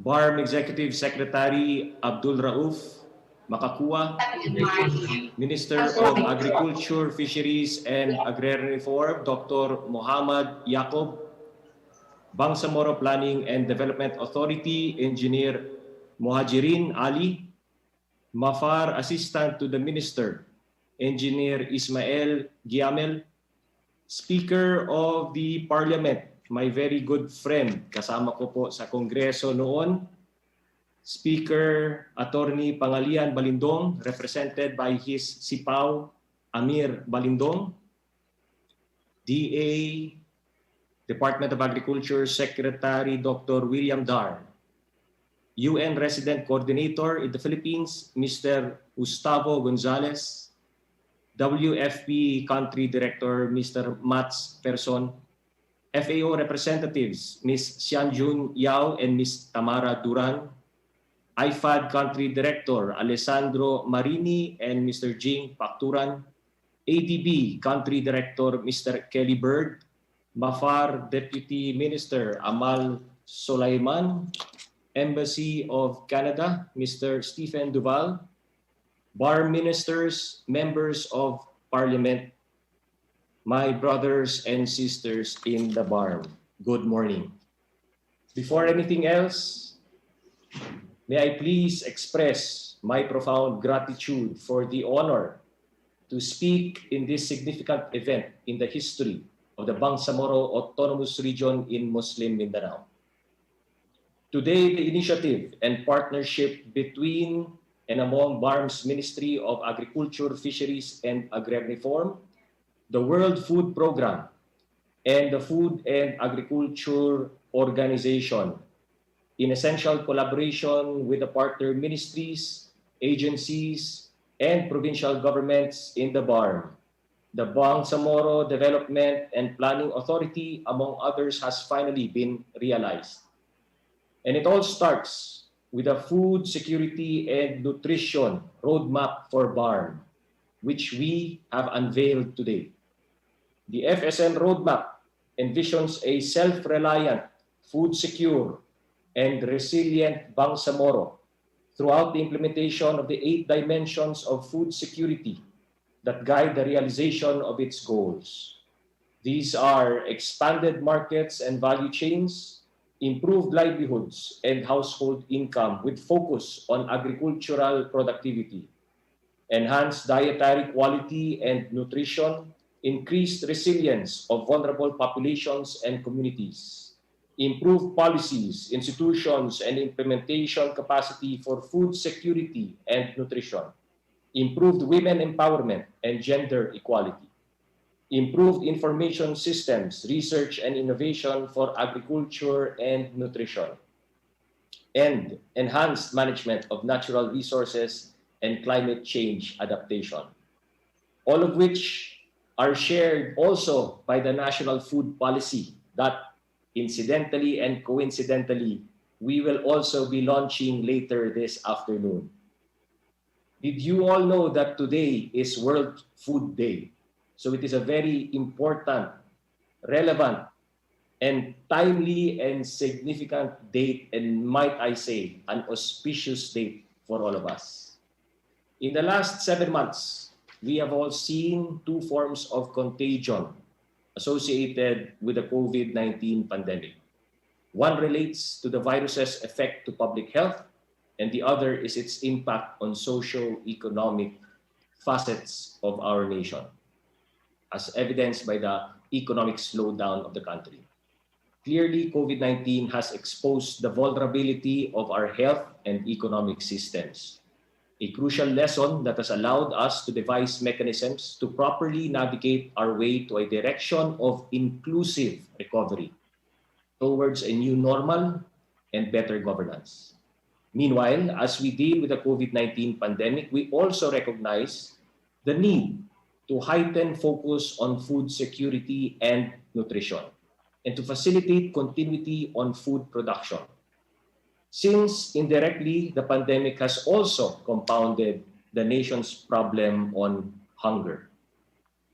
Barmm Executive Secretary Abdul Rauf Makakua, Minister of Agriculture, Fisheries, and Agrarian Reform, Dr. Muhammad Yaqub, Bangsamoro Planning and Development Authority, Engineer Mohajirin Ali, Mafar Assistant to the Minister, Engineer Ismael Giamel, Speaker of the Parliament, my very good friend, kasama ko po sa Kongreso noon, Speaker Attorney Pangalian Balindong, represented by his Sipaw Amir Balindong, DA, Department of Agriculture Secretary Dr. William Dar, UN Resident Coordinator in the Philippines, Mr. Gustavo Gonzalez, WFP Country Director, Mr. Mats Person, FAO representatives, Ms. Xianjun Yao and Ms. Tamara Duran, IFAD Country Director, Alessandro Marini and Mr. Jing Pakturan, ADB Country Director, Mr. Kelly Bird, Mafar Deputy Minister Amal Sulaiman, Embassy of Canada, Mr. Stephen Duval, Barmm ministers, members of Parliament, my brothers and sisters in the Barmm, good morning. Before anything else, may I please express my profound gratitude for the honor to speak in this significant event in the history of the Bangsamoro Autonomous Region in Muslim Mindanao. Today, the initiative and partnership between and among Barmm's Ministry of Agriculture, Fisheries, and Agrarian Reform, the World Food Program, and the Food and Agriculture Organization, in essential collaboration with the partner ministries, agencies, and provincial governments in the Barmm. The Bangsamoro Development and Planning Authority, among others, has finally been realized. And it all starts with a food security and nutrition roadmap for Barmm, which we have unveiled today. The FSN roadmap envisions a self-reliant, food-secure, and resilient Bangsamoro throughout the implementation of the 8 dimensions of food security that guide the realization of its goals. These are expanded markets and value chains, improved livelihoods and household income with focus on agricultural productivity, enhanced dietary quality and nutrition, increased resilience of vulnerable populations and communities, improved policies, institutions, and implementation capacity for food security and nutrition, improved women empowerment and gender equality, improved information systems, research and innovation for agriculture and nutrition, and enhanced management of natural resources and climate change adaptation. All of which are shared also by the National Food Policy that incidentally and coincidentally, we will also be launching later this afternoon. Did you all know that today is World Food Day? So it is a very important, relevant, and timely and significant date, and might I say, an auspicious date for all of us. In the last 7 months, we have all seen 2 forms of contagion associated with the COVID-19 pandemic. One relates to the virus's effect to public health, and the other is its impact on socio-economic facets of our nation, as evidenced by the economic slowdown of the country. Clearly, COVID-19 has exposed the vulnerability of our health and economic systems, a crucial lesson that has allowed us to devise mechanisms to properly navigate our way to a direction of inclusive recovery towards a new normal and better governance. Meanwhile, as we deal with the COVID-19 pandemic, we also recognize the need to heighten focus on food security and nutrition, and to facilitate continuity on food production. Since indirectly, the pandemic has also compounded the nation's problem on hunger.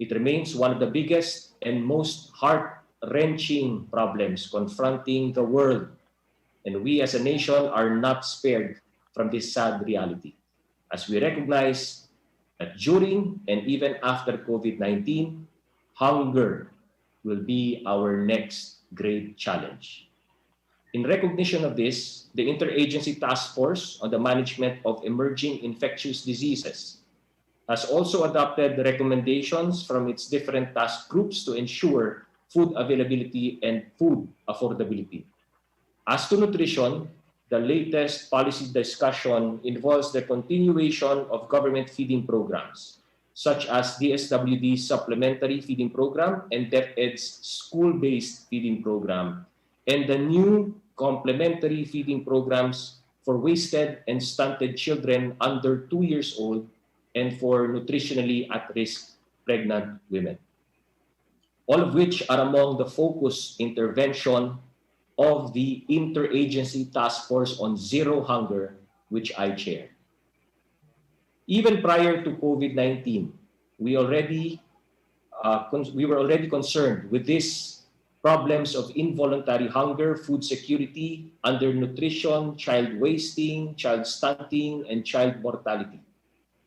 It remains one of the biggest and most heart-wrenching problems confronting the world, and we as a nation are not spared from this sad reality, as we recognize that during and even after COVID-19, hunger will be our next great challenge. In recognition of this, the Interagency Task Force on the Management of Emerging Infectious Diseases has also adopted the recommendations from its different task groups to ensure food availability and food affordability. As to nutrition, the latest policy discussion involves the continuation of government feeding programs, such as DSWD's Supplementary Feeding Program and DepEd's School-Based Feeding Program, and the new complementary feeding programs for wasted and stunted children under 2 years old and for nutritionally at-risk pregnant women, all of which are among the focus intervention of the Interagency Task Force on Zero Hunger, which I chair. Even prior to COVID-19, we were already concerned with these problems of involuntary hunger, food security, undernutrition, child wasting, child stunting, and child mortality.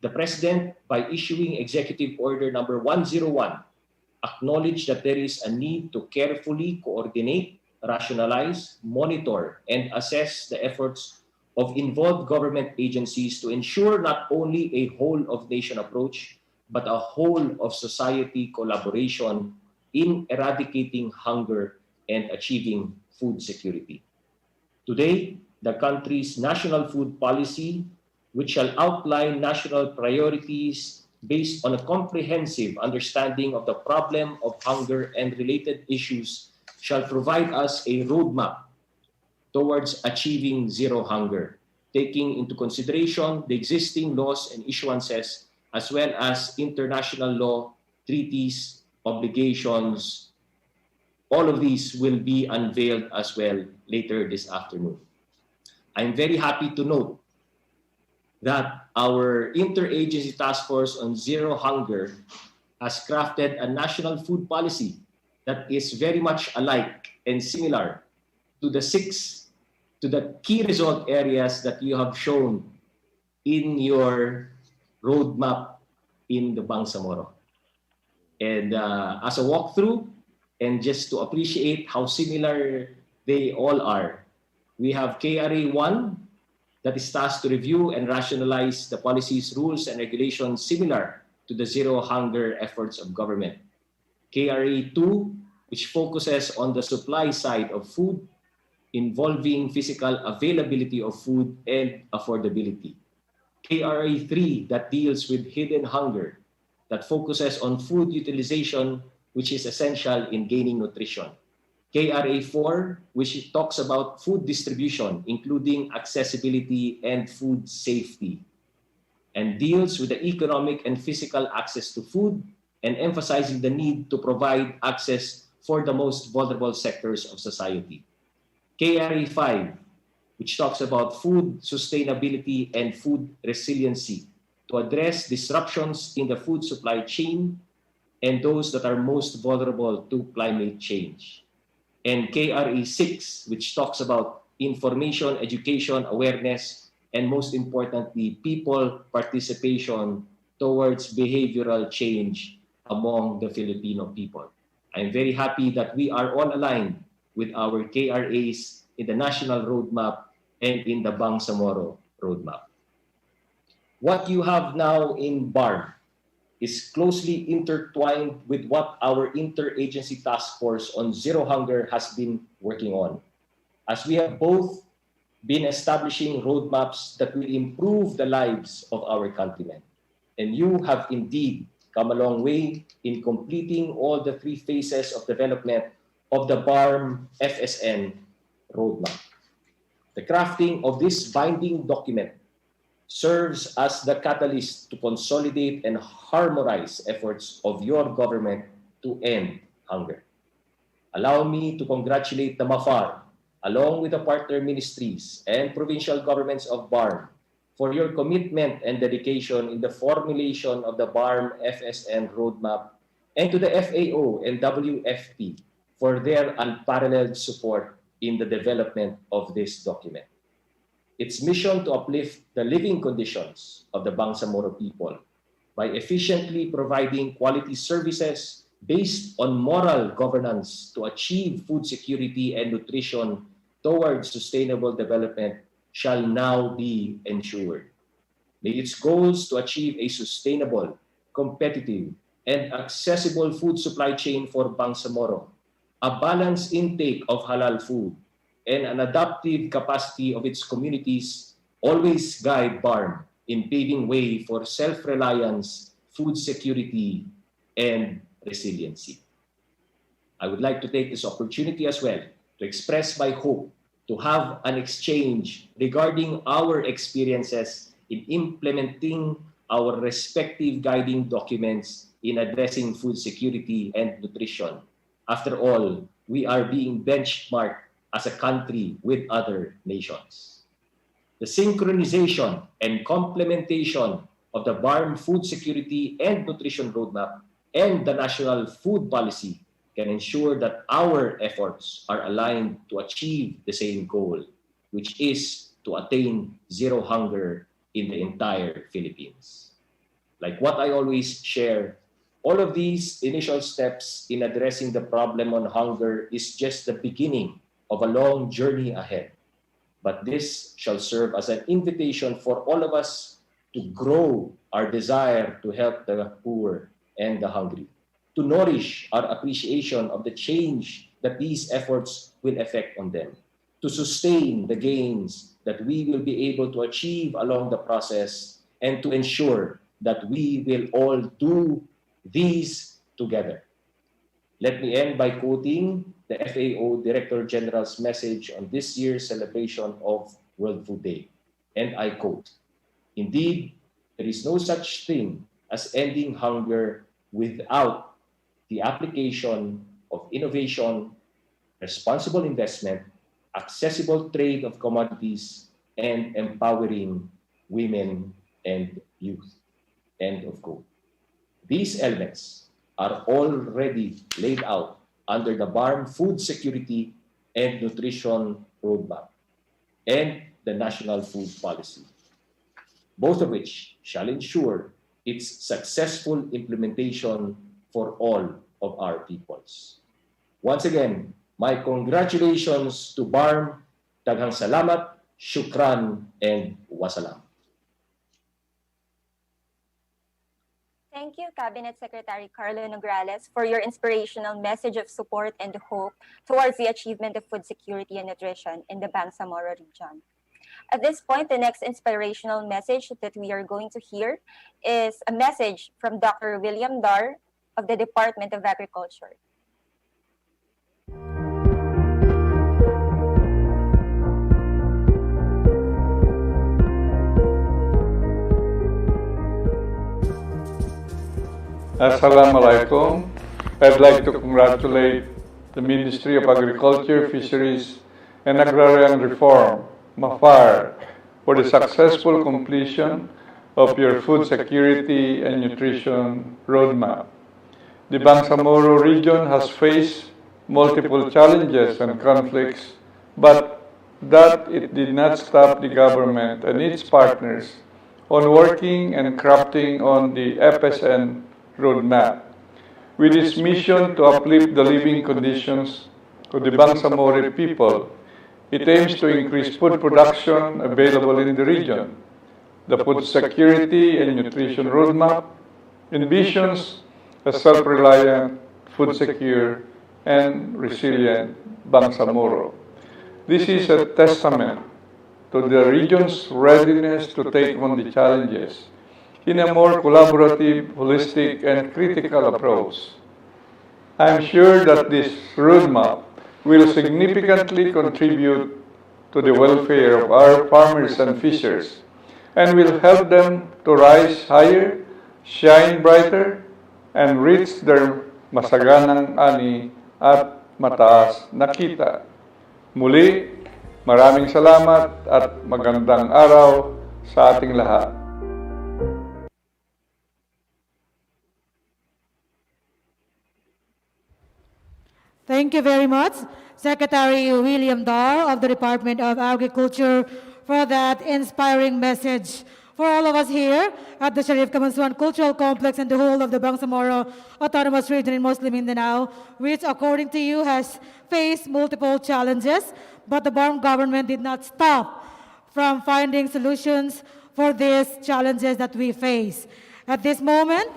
The President, by issuing Executive Order number 101, acknowledged that there is a need to carefully coordinate, rationalize, monitor, and assess the efforts of involved government agencies to ensure not only a whole-of-nation approach, but a whole-of-society collaboration in eradicating hunger and achieving food security. Today, the country's national food policy, which shall outline national priorities based on a comprehensive understanding of the problem of hunger and related issues, shall provide us a roadmap towards achieving zero hunger, taking into consideration the existing laws and issuances, as well as international law, treaties, obligations. All of these will be unveiled as well later this afternoon. I'm very happy to note that our Interagency Task Force on Zero Hunger has crafted a national food policy that is very much alike and similar to the key result areas that you have shown in your roadmap in the Bangsamoro. And as a walkthrough, and just to appreciate how similar they all are, we have KRA 1, that is tasked to review and rationalize the policies, rules, and regulations similar to the zero hunger efforts of government. KRA 2, which focuses on the supply side of food, involving physical availability of food and affordability. KRA 3, that deals with hidden hunger, that focuses on food utilization, which is essential in gaining nutrition. KRA 4, which talks about food distribution, including accessibility and food safety, and deals with the economic and physical access to food, and emphasizing the need to provide access for the most vulnerable sectors of society. KRA 5, which talks about food sustainability and food resiliency to address disruptions in the food supply chain and those that are most vulnerable to climate change. And KRA 6, which talks about information, education, awareness, and most importantly, people participation towards behavioral change among the Filipino people. I'm very happy that we are all aligned with our KRAs in the National Roadmap and in the Bangsamoro Roadmap. What you have now in Barmm is closely intertwined with what our Interagency Task Force on Zero Hunger has been working on, as we have both been establishing roadmaps that will improve the lives of our countrymen. And you have indeed come a long way in completing all the 3 phases of development of the Barmm FSN roadmap. The crafting of this binding document serves as the catalyst to consolidate and harmonize efforts of your government to end hunger. Allow me to congratulate the MAFAR, along with the partner ministries and provincial governments of Barmm, for your commitment and dedication in the formulation of the Barmm FSN roadmap, and to the FAO and WFP for their unparalleled support in the development of this document. Its mission to uplift the living conditions of the Bangsamoro people by efficiently providing quality services based on moral governance to achieve food security and nutrition towards sustainable development shall now be ensured. May its goals to achieve a sustainable, competitive, and accessible food supply chain for Bangsamoro, a balanced intake of halal food, and an adaptive capacity of its communities always guide Barmm in paving way for self-reliance, food security, and resiliency. I would like to take this opportunity as well to express my hope to have an exchange regarding our experiences in implementing our respective guiding documents in addressing food security and nutrition. After all, we are being benchmarked as a country with other nations. The synchronization and complementation of the Barmm Food Security and Nutrition Roadmap and the National Food Policy can ensure that our efforts are aligned to achieve the same goal, which is to attain zero hunger in the entire Philippines. Like what I always share, all of these initial steps in addressing the problem on hunger is just the beginning of a long journey ahead. But this shall serve as an invitation for all of us to grow our desire to help the poor and the hungry, to nourish our appreciation of the change that these efforts will effect on them, to sustain the gains that we will be able to achieve along the process, and to ensure that we will all do these together. Let me end by quoting the FAO Director General's message on this year's celebration of World Food Day. And I quote, "Indeed, there is no such thing as ending hunger without the application of innovation, responsible investment, accessible trade of commodities, and empowering women and youth." End of quote. These elements are already laid out under the Barmm Food Security and Nutrition Roadmap and the National Food Policy, both of which shall ensure its successful implementation for all of our peoples. Once again, my congratulations to Barmm. Daghang salamat, shukran, and wasalam. Thank you, Cabinet Secretary Carlo Nograles, for your inspirational message of support and hope towards the achievement of food security and nutrition in the Bangsamoro region. At this point, the next inspirational message that we are going to hear is a message from Dr. William Dar of the Department of Agriculture. Assalamualaikum. I'd like to congratulate the Ministry of Agriculture, Fisheries, and Agrarian Reform, MAFAR, for the successful completion of your food security and nutrition roadmap. The Bangsamoro region has faced multiple challenges and conflicts, but that it did not stop the government and its partners on working and crafting on the FSN roadmap. With its mission to uplift the living conditions of the Bangsamoro people, it aims to increase food production available in the region. The Food Security and Nutrition Roadmap envisions a self-reliant, food-secure, and resilient Bangsamoro. This is a testament to the region's readiness to take on the challenges in a more collaborative, holistic, and critical approach. I'm sure that this roadmap will significantly contribute to the welfare of our farmers and fishers and will help them to rise higher, shine brighter, and reach their masaganang ani at mataas na kita. Muli, maraming salamat at magandang araw sa ating lahat. Thank you very much, Secretary William Dar of the Department of Agriculture, for that inspiring message for all of us here at the Sharif Kamansuan Cultural Complex and the whole of the Bangsamoro Autonomous Region in Muslim Mindanao, which according to you has faced multiple challenges, but the Barmm government did not stop from finding solutions for these challenges that we face. At this moment,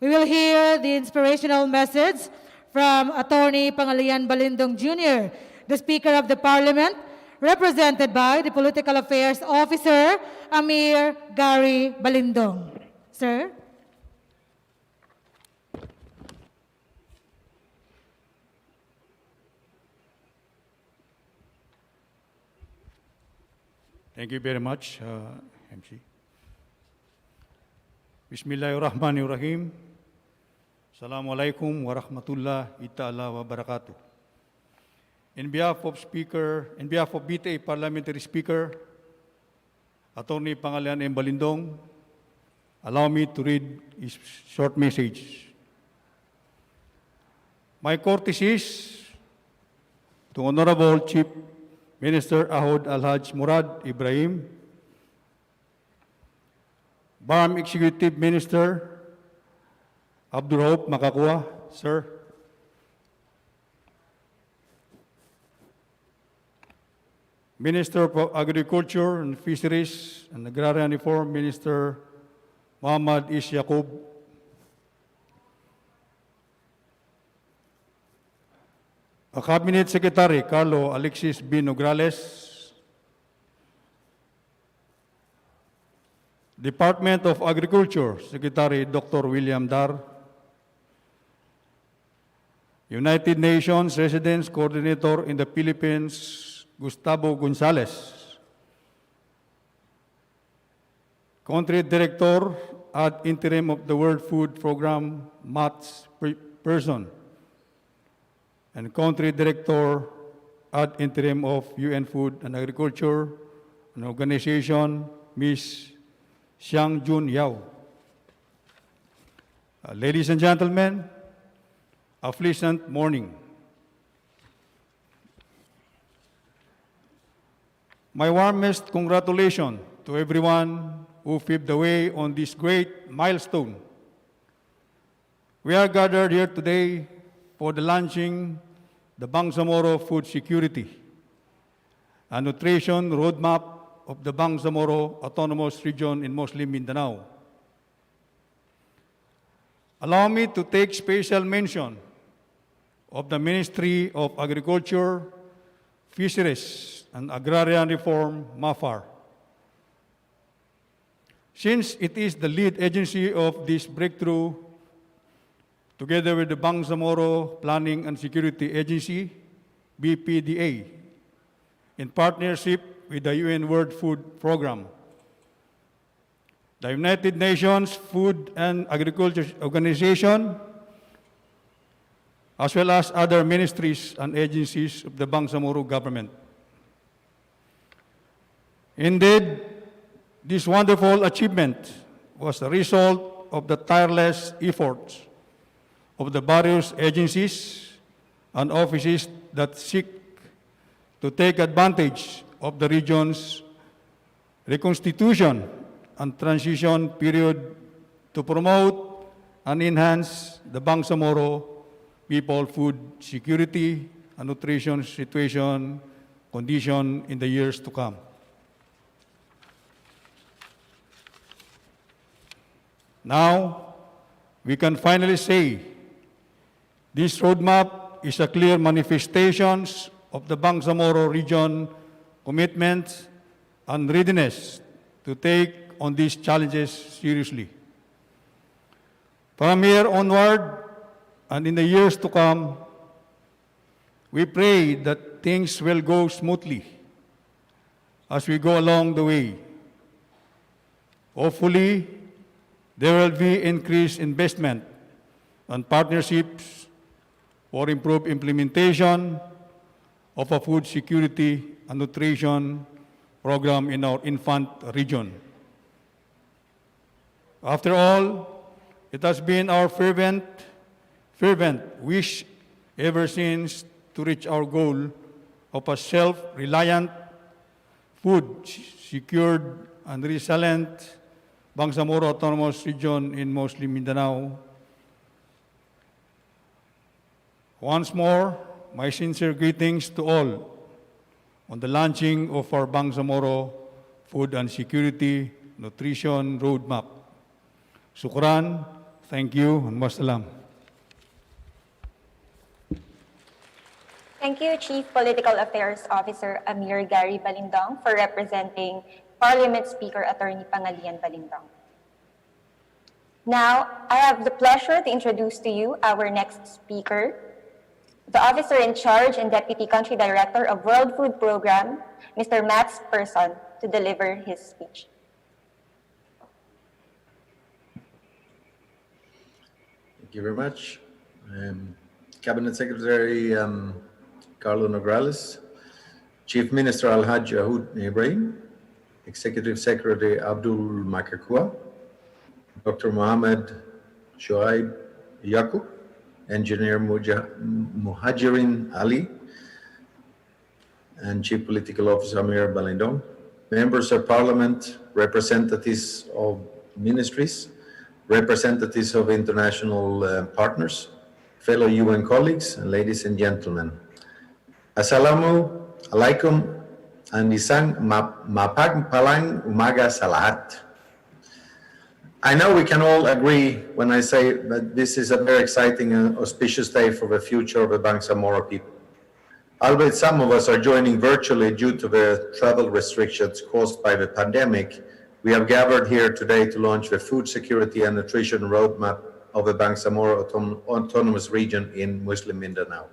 we will hear the inspirational message from Attorney Pangalian Balindong Jr., the Speaker of the Parliament, represented by the Political Affairs Officer, Amir Gary Balindong. Sir? Thank you very much, MC. Bismillahirrahmanirrahim. Assalamualaikum warahmatullahi ta'ala wabarakatuh. In behalf of BTA Parliamentary Speaker, Attorney Pangalian M. Balindong, allow me to read his short message. My courtesies to Honorable Chief Minister Ahod Alhaj Murad Ibrahim, Barmm Executive Minister Abdurrahman Makakua, sir. Minister of Agriculture and Fisheries and Agrarian Reform, Minister Muhammad Is Yaqub. Cabinet Secretary Carlo Alexis B. Nograles, Department of Agriculture Secretary Dr. William Dar, United Nations Residence Coordinator in the Philippines, Gustavo Gonzales, Country Director ad interim of the World Food Program, Mats Person, and Country Director ad interim of UN Food and Agriculture, an organization, Ms. Xiang Jun Yao. Ladies and gentlemen, a pleasant morning. My warmest congratulations to everyone who paved the way on this great milestone. We are gathered here today for the launching the Bangsamoro Food Security and Nutrition Roadmap of the Bangsamoro Autonomous Region in Muslim Mindanao. Allow me to take special mention of the Ministry of Agriculture, Fisheries, and Agrarian Reform, MAFAR. Since it is the lead agency of this breakthrough, together with the Bangsamoro Planning and Security Agency, BPDA, in partnership with the UN World Food Program, the United Nations Food and Agriculture Organization, as well as other ministries and agencies of the Bangsamoro government. Indeed, this wonderful achievement was a result of the tireless efforts of the various agencies and offices that seek to take advantage of the region's reconstitution and transition period to promote and enhance the Bangsamoro people food security and nutrition situation condition in the years to come. Now, we can finally say this roadmap is a clear manifestation of the Bangsamoro region commitment and readiness to take on these challenges seriously. From here onward, and in the years to come, we pray that things will go smoothly as we go along the way. Hopefully, there will be increased investment and partnerships for improved implementation of a food security and nutrition program in our infant region. After all, it has been our fervent wish ever since to reach our goal of a self-reliant, food-secured, and resilient Bangsamoro Autonomous Region in Muslim Mindanao. Once more, my sincere greetings to all on the launching of our Bangsamoro Food and Security Nutrition Roadmap. Shukran, thank you, and wassalam. Thank you, Chief Political Affairs Officer Amir Gary Balindong, for representing Parliament Speaker Attorney Pangalian Balindong. Now, I have the pleasure to introduce to you our next speaker, the Officer in Charge and Deputy Country Director of World Food Program, Mr. Max Person, to deliver his speech. Thank you very much. Cabinet Secretary Carlo Nograles, Chief Minister Alhaj Ahoud Ibrahim, Executive Secretary Abdul Makakua, Dr. Mohammed Shoaib Yaqub, Engineer Muhajirin Ali, and Chief Political Officer Amir Balindong, members of Parliament, representatives of ministries, representatives of international partners, fellow UN colleagues, and ladies and gentlemen. Assalamu alaikum and isang mapagpalang umaga sa lahat. I know we can all agree when I say that this is a very exciting and auspicious day for the future of the Bangsamoro people. Albeit some of us are joining virtually due to the travel restrictions caused by the pandemic, we have gathered here today to launch the Food Security and Nutrition Roadmap of the Bangsamoro Autonomous Region in Muslim Mindanao.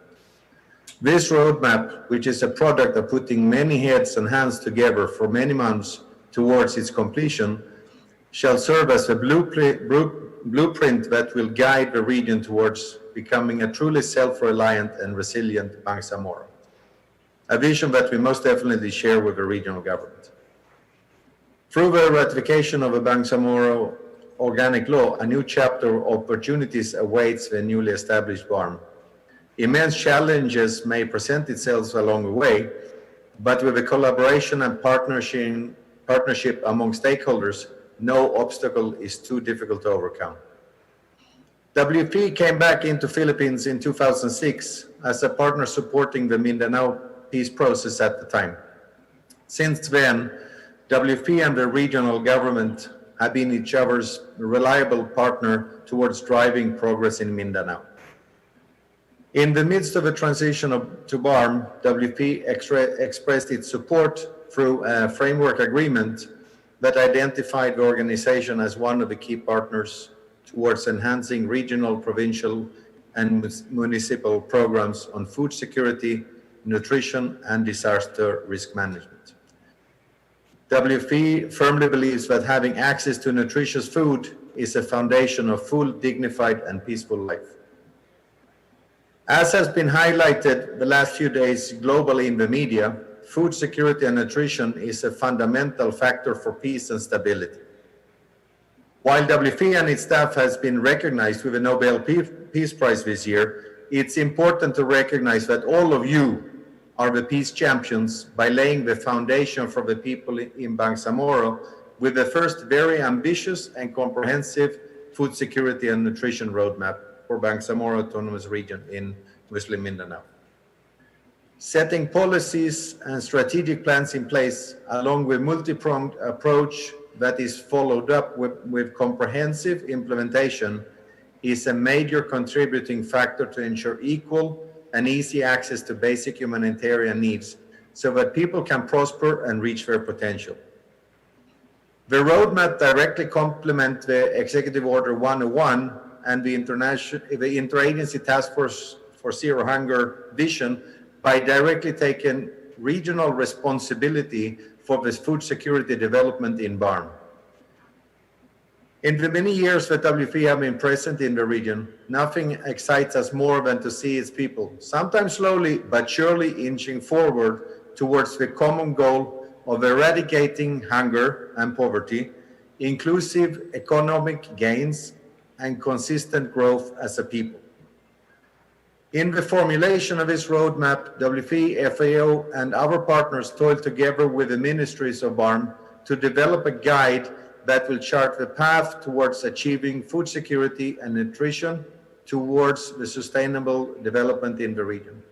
This roadmap, which is a product of putting many heads and hands together for many months towards its completion, shall serve as a blueprint that will guide the region towards becoming a truly self-reliant and resilient Bangsamoro, a vision that we most definitely share with the regional government. Through the ratification of the Bangsamoro Organic Law, a new chapter of opportunities awaits the newly established Barmm. Immense challenges may present itself along the way, but with the collaboration and partnership among stakeholders, no obstacle is too difficult to overcome. WP came back into Philippines in 2006 as a partner supporting the Mindanao peace process at the time. Since then, WP and the regional government have been each other's reliable partner towards driving progress in Mindanao. In the midst of the transition to Barmm, WP expressed its support through a framework agreement that identified the organization as one of the key partners towards enhancing regional, provincial, and municipal programs on food security, nutrition, and disaster risk management. WP firmly believes that having access to nutritious food is a foundation of full, dignified, and peaceful life. As has been highlighted the last few days globally in the media, food security and nutrition is a fundamental factor for peace and stability. While WP and its staff has been recognized with the Nobel Peace Prize this year, it's important to recognize that all of you are the peace champions by laying the foundation for the people in Bangsamoro with the first very ambitious and comprehensive food security and nutrition roadmap for Bangsamoro Autonomous Region in Muslim Mindanao. Setting policies and strategic plans in place along with multi-pronged approach that is followed up with comprehensive implementation is a major contributing factor to ensure equal and easy access to basic humanitarian needs so that people can prosper and reach their potential. The roadmap directly complements the Executive Order 101 and the Interagency Task Force for Zero Hunger vision by directly taking regional responsibility for the food security development in Barmm. In the many years that WFP have been present in the region, nothing excites us more than to see its people, sometimes slowly but surely inching forward towards the common goal of eradicating hunger and poverty, inclusive economic gains, and consistent growth as a people. In the formulation of this roadmap, WFP, FAO, and our partners toiled together with the ministries of Barmm to develop a guide that will chart the path towards achieving food security and nutrition towards the sustainable development in the region.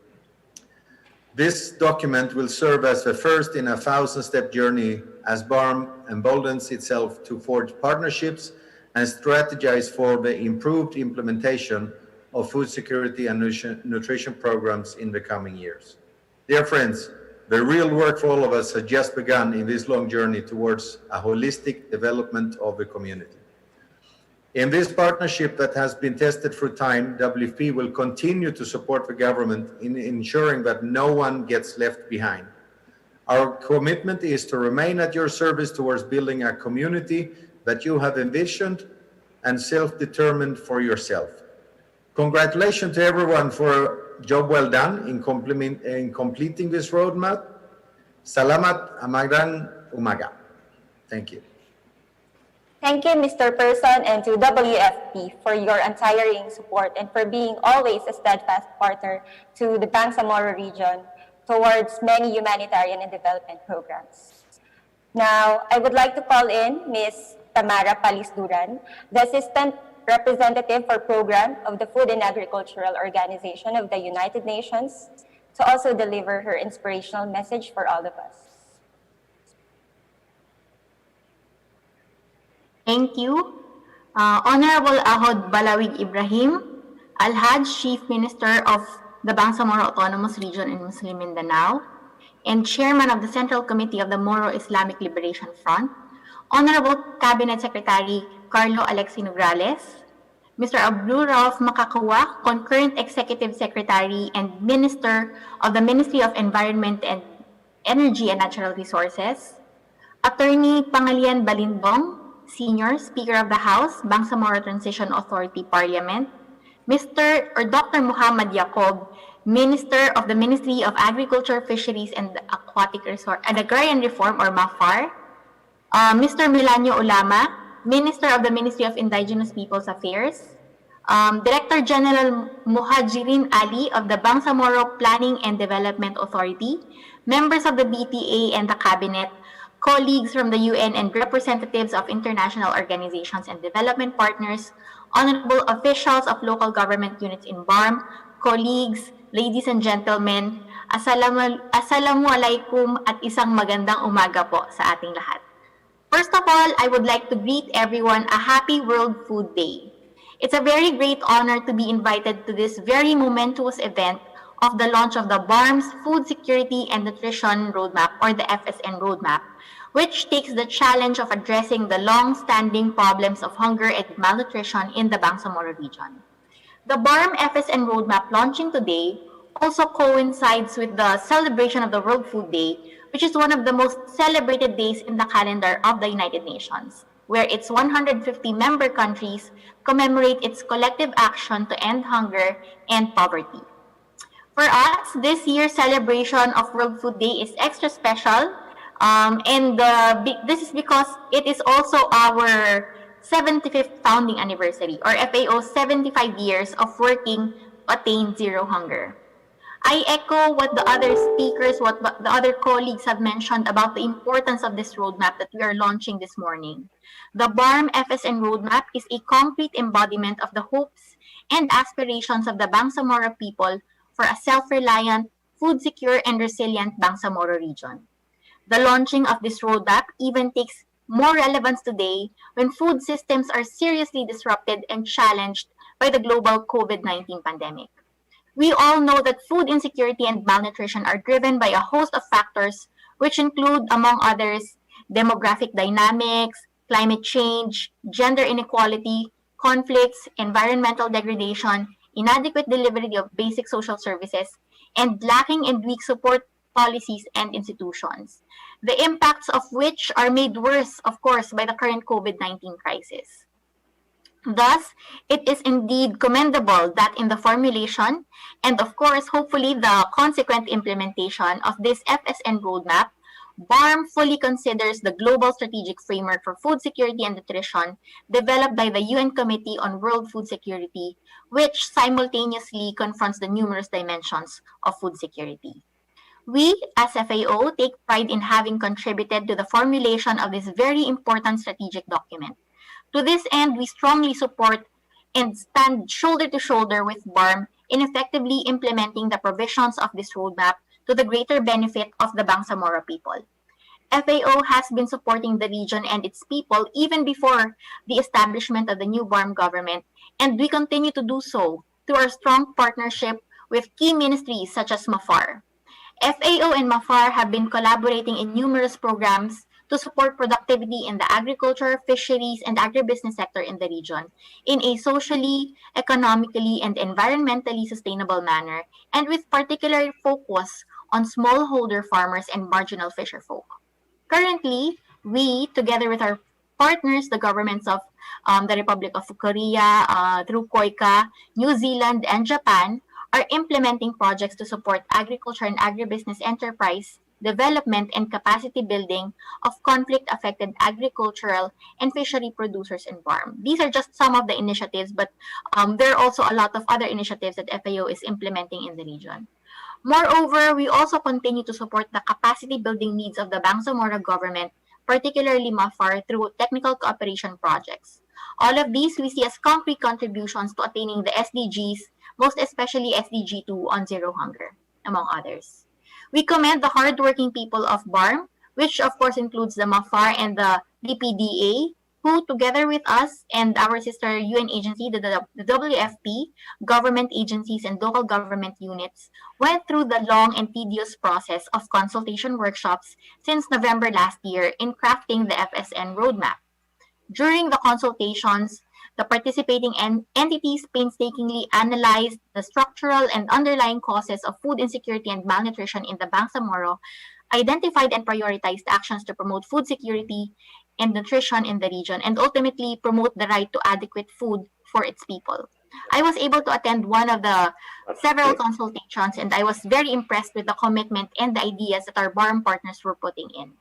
This document will serve as the first in a 1,000-step journey as Barmm emboldens itself to forge partnerships and strategize for the improved implementation of food security and nutrition programs in the coming years. Dear friends, the real work for all of us has just begun in this long journey towards a holistic development of the community. In this partnership that has been tested through time, WFP will continue to support the government in ensuring that no one gets left behind. Our commitment is to remain at your service towards building a community that you have envisioned and self-determined for yourself. Congratulations to everyone for a job well done in completing this roadmap. Salamat, magandang umaga. Thank you. Thank you, Mr. Person, and to WFP for your untiring support and for being always a steadfast partner to the Bangsamoro region towards many humanitarian and development programs. Now, I would like to call in Ms. Tamara Palisduran, the Assistant Representative for Program of the Food and Agricultural Organization of the United Nations, to also deliver her inspirational message for all of us. Thank you. Honorable Ahod Balawig Ibrahim, Alhaj Chief Minister of the Bangsamoro Autonomous Region in Muslim Mindanao, and Chairman of the Central Committee of the Moro Islamic Liberation Front, Honorable Cabinet Secretary Carlo Alexi Nograles, Mr. Abdul Rauf Makakawa, Concurrent Executive Secretary and Minister of the Ministry of Environment and Energy and Natural Resources, Attorney Pangalian Balindong, Senior Speaker of the House, Bangsamoro Transition Authority Parliament, Mr. or Dr. Muhammad Yacob, Minister of the Ministry of Agriculture, Fisheries, and Aquatic Resource and Agrarian Reform or MAFAR, Mr. Milanio Ulama, Minister of the Ministry of Indigenous Peoples Affairs, Director General Muhajirin Ali of the Bangsamoro Planning and Development Authority, members of the BTA and the Cabinet, colleagues from the UN and representatives of international organizations and development partners, honorable officials of local government units in Barmm, colleagues, ladies and gentlemen, Assalamualaikum at isang magandang umaga po sa ating lahat. First of all, I would like to greet everyone a happy World Food Day. It's a very great honor to be invited to this very momentous event of the launch of the Barmm's Food Security and Nutrition Roadmap or the FSN Roadmap, which takes the challenge of addressing the long-standing problems of hunger and malnutrition in the Bangsamoro region. The Barmm FSN Roadmap launching today also coincides with the celebration of the World Food Day, which is one of the most celebrated days in the calendar of the United Nations, where its 150 member countries commemorate its collective action to end hunger and poverty. For us, this year's celebration of World Food Day is extra special, and this is because it is also our 75th founding anniversary, or FAO's 75 years of working to attain zero hunger. I echo what the other speakers, what the other colleagues have mentioned about the importance of this roadmap that we are launching this morning. The Barmm FSN Roadmap is a concrete embodiment of the hopes and aspirations of the Bangsamoro people for a self-reliant, food-secure, and resilient Bangsamoro region. The launching of this roadmap even takes more relevance today when food systems are seriously disrupted and challenged by the global COVID-19 pandemic. We all know that food insecurity and malnutrition are driven by a host of factors, which include, among others, demographic dynamics, climate change, gender inequality, conflicts, environmental degradation, inadequate delivery of basic social services, and lacking and weak support policies and institutions, the impacts of which are made worse, of course, by the current COVID-19 crisis. Thus, it is indeed commendable that in the formulation and, of course, hopefully the consequent implementation of this FSN roadmap, Barmm fully considers the global strategic framework for food security and nutrition developed by the UN Committee on World Food Security, which simultaneously confronts the numerous dimensions of food security. We, as FAO, take pride in having contributed to the formulation of this very important strategic document. To this end, we strongly support and stand shoulder to shoulder with Barmm in effectively implementing the provisions of this roadmap to the greater benefit of the Bangsamoro people. FAO has been supporting the region and its people even before the establishment of the new Barmm government, and we continue to do so through our strong partnership with key ministries such as MAFAR. FAO and MAFAR have been collaborating in numerous programs to support productivity in the agriculture, fisheries, and agribusiness sector in the region in a socially, economically, and environmentally sustainable manner, and with particular focus on smallholder farmers and marginal fisherfolk. Currently, we, together with our partners, the governments of the Republic of Korea, through COICA, New Zealand, and Japan, are implementing projects to support agriculture and agribusiness enterprise development and capacity building of conflict-affected agricultural and fishery producers in Barmm. These are just some of the initiatives, but there are also a lot of other initiatives that FAO is implementing in the region. Moreover, we also continue to support the capacity building needs of the Bangsamoro government, particularly MAFAR, through technical cooperation projects. All of these we see as concrete contributions to attaining the SDGs, most especially SDG 2 on zero hunger, among others. We commend the hardworking people of Barmm, which of course includes the MAFAR and the DPDA, who together with us and our sister UN agency, the WFP, government agencies and local government units, went through the long and tedious process of consultation workshops since November last year in crafting the FSN roadmap. During the consultations, the participating entities painstakingly analyzed the structural and underlying causes of food insecurity and malnutrition in the Bangsamoro, identified and prioritized actions to promote food security and nutrition in the region, and ultimately promote the right to adequate food for its people. I was able to attend one of the several consultations, and I was very impressed with the commitment and the ideas that our Barmm partners were putting in.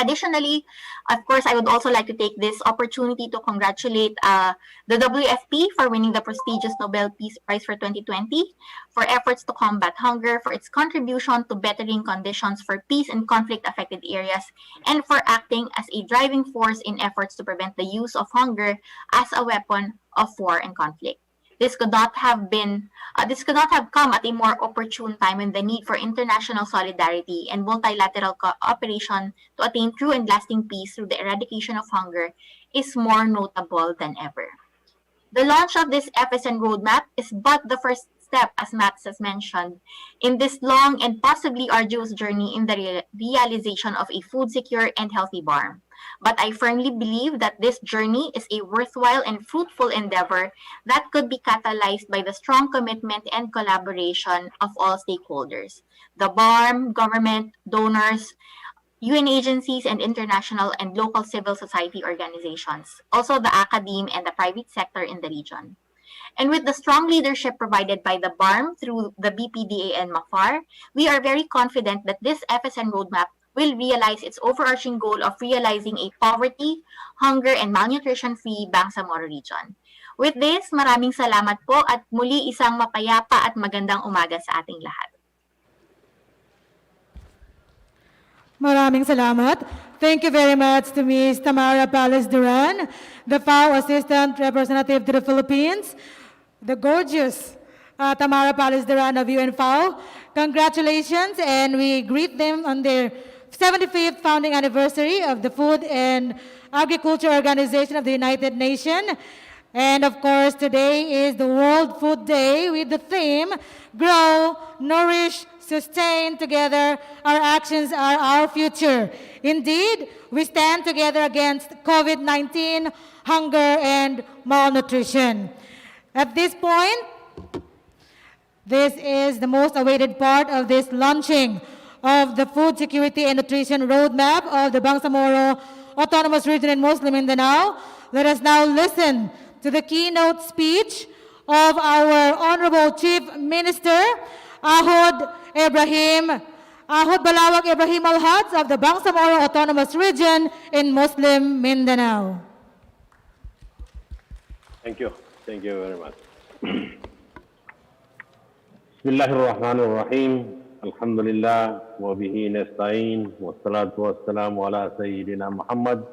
Additionally, of course, I would also like to take this opportunity to congratulate the WFP for winning the prestigious Nobel Peace Prize for 2020 for efforts to combat hunger, for its contribution to bettering conditions for peace and conflict-affected areas, and for acting as a driving force in efforts to prevent the use of hunger as a weapon of war and conflict. This could not have come at a more opportune time when the need for international solidarity and multilateral cooperation to attain true and lasting peace through the eradication of hunger is more notable than ever. The launch of this FSN roadmap is but the first step, as Max has mentioned, in this long and possibly arduous journey in the realization of a food secure and healthy Barmm. But I firmly believe that this journey is a worthwhile and fruitful endeavor that could be catalyzed by the strong commitment and collaboration of all stakeholders, the Barmm, government, donors, UN agencies, and international and local civil society organizations, also the academe and the private sector in the region. And with the strong leadership provided by the Barmm through the BPDA and MAFAR, we are very confident that this FSN roadmap will realize its overarching goal of realizing a poverty, hunger, and malnutrition-free Bangsamoro region. With this, maraming salamat po at muli isang mapayapa at magandang umaga sa ating lahat. Maraming salamat. Thank you very much to Ms. Tamara Pales Duran, the FAO Assistant Representative to the Philippines, the gorgeous Tamara Pales Duran of UN FAO. Congratulations, and we greet them on their 75th founding anniversary of the Food and Agriculture Organization of the United Nations. And of course, today is the World Food Day with the theme, Grow, Nourish, Sustain Together. Our actions are our future. Indeed, we stand together against COVID-19, hunger, and malnutrition. At this point, this is the most awaited part of this launching of the Food Security and Nutrition Roadmap of the Bangsamoro Autonomous Region in Muslim Mindanao. Let us now listen to the keynote speech of our Honorable Chief Minister, Ahod Balawag Ibrahim Al-Hads of the Bangsamoro Autonomous Region in Muslim Mindanao. Thank you. Thank you very much. Bismillahirrahmanirrahim. Alhamdulillah wa bihi nasta'in wa salatu wa salamu ala sayyidina Muhammad.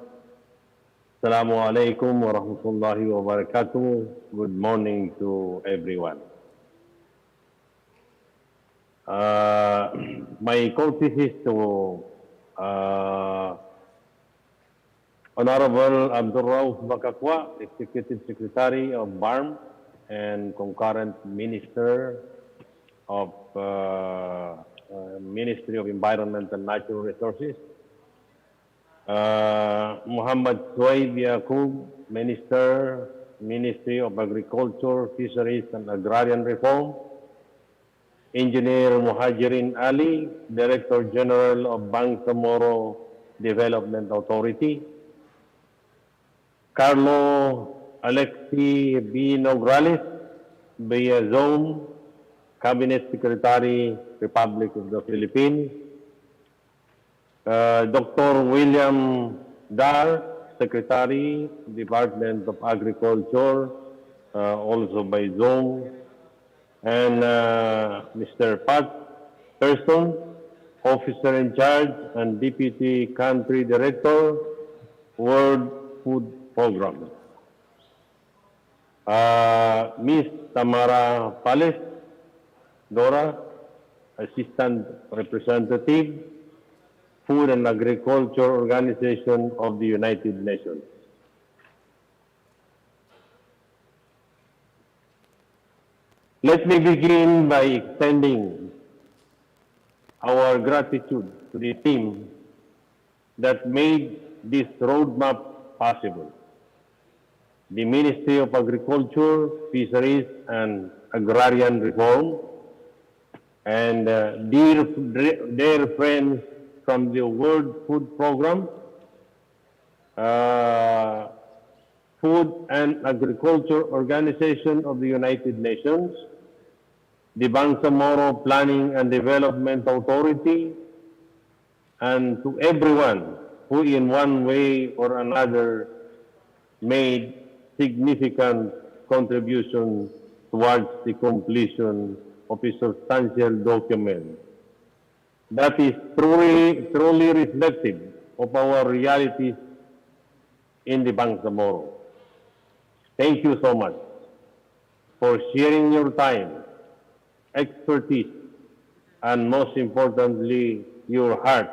Assalamu alaikum wa rahmatullahi wa barakatuh. Good morning to everyone. My courtesies to Honorable Abdul Rauf Bakakwa, Executive Secretary of Barmm and concurrent Minister of Ministry of Environment and Natural Resources. Muhammad Suwaib Yaqub, Minister, Ministry of Agriculture, Fisheries and Agrarian Reform. Engineer Muhajirin Ali, Director General of Bangsamoro Development Authority. Carlo Alexi B. Nograles, via Zoom, Cabinet Secretary, Republic of the Philippines. Dr. William Dar, Secretary, Department of Agriculture, also by Zoom. And Mr. Pat Person, Officer in Charge and Deputy Country Director, World Food Program. Ms. Tamara Pales, Dora, Assistant Representative, Food and Agriculture Organization of the United Nations. Let me begin by extending our gratitude to the team that made this roadmap possible. The Ministry of Agriculture, Fisheries and Agrarian Reform, and dear friends from the World Food Program, Food and Agriculture Organization of the United Nations, the Bangsamoro Planning and Development Authority, and to everyone who in one way or another made significant contribution towards the completion of a substantial document that is truly reflective of our realities in the Bangsamoro. Thank you so much for sharing your time, expertise, and most importantly, your heart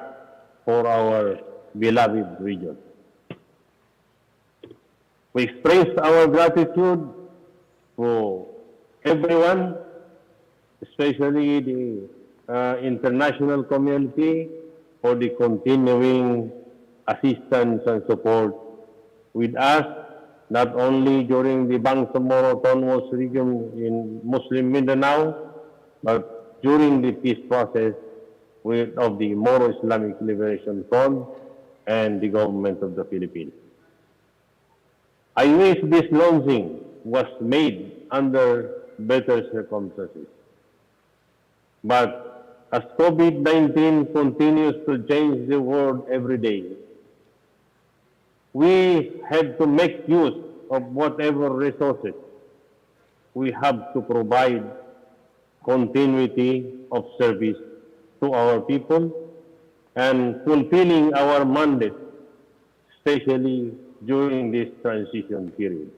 for our beloved region. We express our gratitude to everyone, especially the international community, for the continuing assistance and support with us, not only during the Bangsamoro Autonomous Region in Muslim Mindanao, but during the peace process of the Moro Islamic Liberation Front and the government of the Philippines. I wish this launching was made under better circumstances. But as COVID-19 continues to change the world every day, we have to make use of whatever resources we have to provide continuity of service to our people and fulfilling our mandate, especially during this transition period.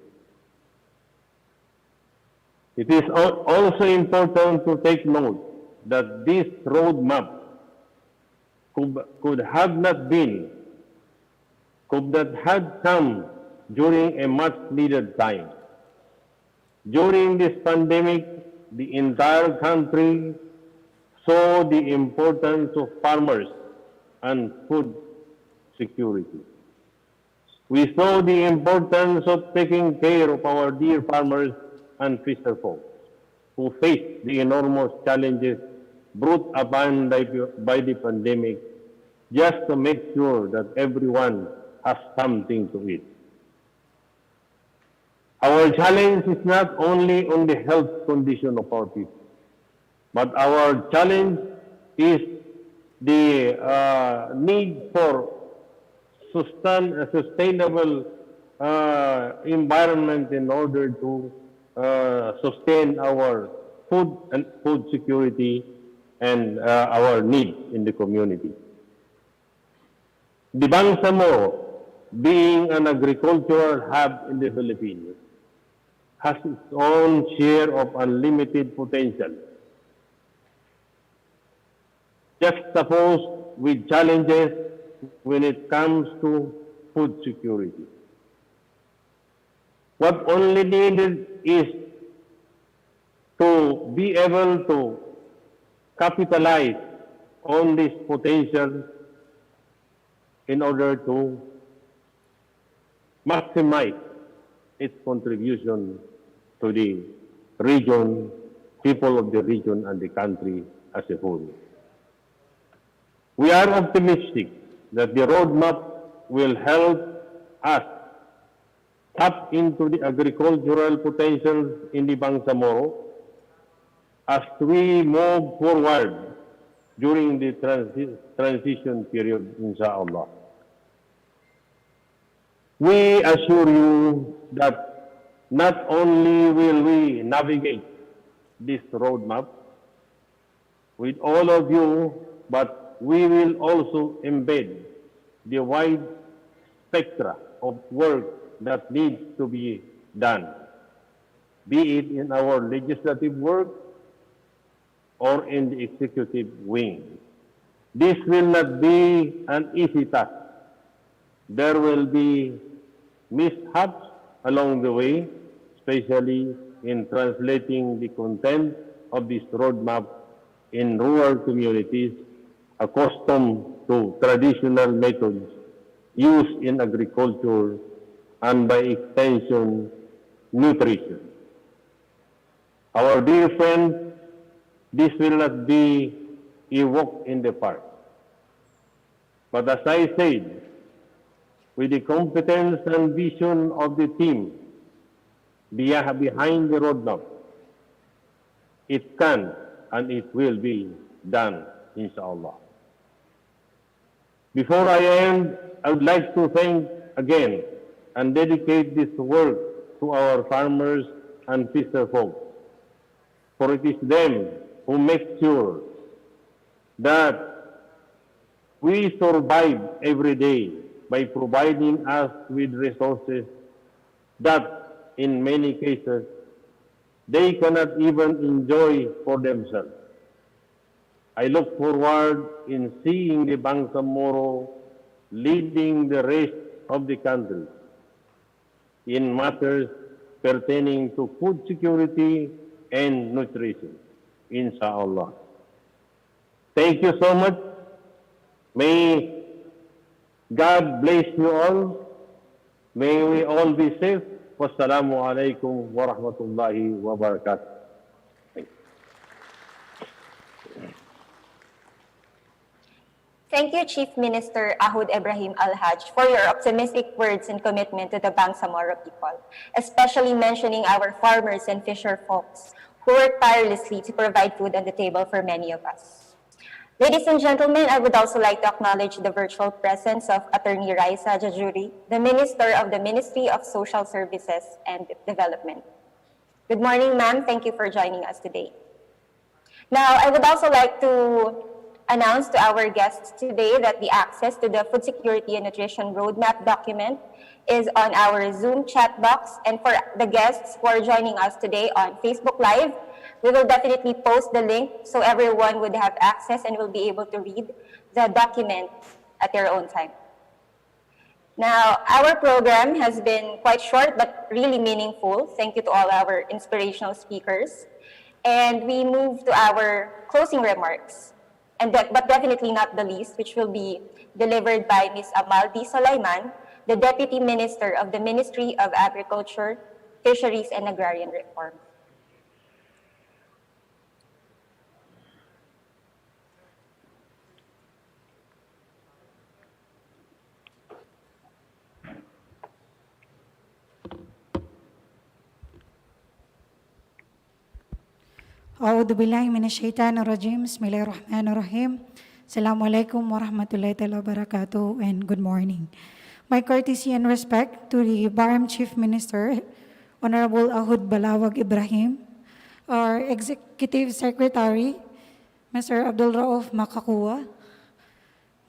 It is also important to take note that this roadmap could have come during a much needed time During this pandemic, the entire country saw the importance of farmers and food security. We saw the importance of taking care of our dear farmers and fisher folks who face the enormous challenges brought upon by the pandemic just to make sure that everyone has something to eat. Our challenge is not only on the health condition of our people, but our challenge is the need for a sustainable environment in order to sustain our food security and our needs in the community. The Bangsamoro, being an agricultural hub in the Philippines, has its own share of unlimited potential, juxtaposed with challenges when it comes to food security. What only needed is to be able to capitalize on this potential in order to maximize its contribution to the region, people of the region, and the country as a whole. We are optimistic that the roadmap will help us tap into the agricultural potential in the Bangsamoro as we move forward during the transition period, inshallah. We assure you that not only will we navigate this roadmap with all of you, but we will also embed the wide spectra of work that needs to be done, be it in our legislative work or in the executive wing. This will not be an easy task. There will be mishaps along the way, especially in translating the content of this roadmap in rural communities accustomed to traditional methods used in agriculture and by extension, nutrition. Our dear friends, this will not be a walk in the park. But as I said, with the competence and vision of the team behind the roadmap, it can and it will be done, inshallah. Before I end, I would like to thank again and dedicate this work to our farmers and fisher folks, for it is them who make sure that we survive every day by providing us with resources that, in many cases, they cannot even enjoy for themselves. I look forward in seeing the Bangsamoro leading the rest of the country in matters pertaining to food security and nutrition, inshallah. Thank you so much. May God bless you all. May we all be safe. Wassalamu alaikum wa rahmatullahi wa barakatuh. Thank you, Chief Minister Ahud Ibrahim Al-Haj, for your optimistic words and commitment to the Bangsamoro people, especially mentioning our farmers and fisher folks who work tirelessly to provide food on the table for many of us. Ladies and gentlemen, I would also like to acknowledge the virtual presence of Attorney Raisa Jajuri, the Minister of the Ministry of Social Services and Development. Good morning, ma'am. Thank you for joining us today. Now, I would also like to announce to our guests today that the access to the Food Security and Nutrition Roadmap document is on our Zoom chat box. And for the guests who are joining us today on Facebook Live, we will definitely post the link so everyone would have access and will be able to read the document at their own time. Now, our program has been quite short but really meaningful. Thank you to all our inspirational speakers. And we move to our closing remarks, but definitely not the least, which will be delivered by Ms. Amaldi Sulaiman, the Deputy Minister of the Ministry of Agriculture, Fisheries, and Agrarian Reform. A'udhu billahi minasyaitanir rajim. Bismillahirrahmanirrahim. Assalamualaikum warahmatullahi wabarakatuh and good morning. My courtesy and respect to the Barmm Chief Minister, Honorable Ahud Balawag Ibrahim, our Executive Secretary, Mr. Abdul Rauf Makakua,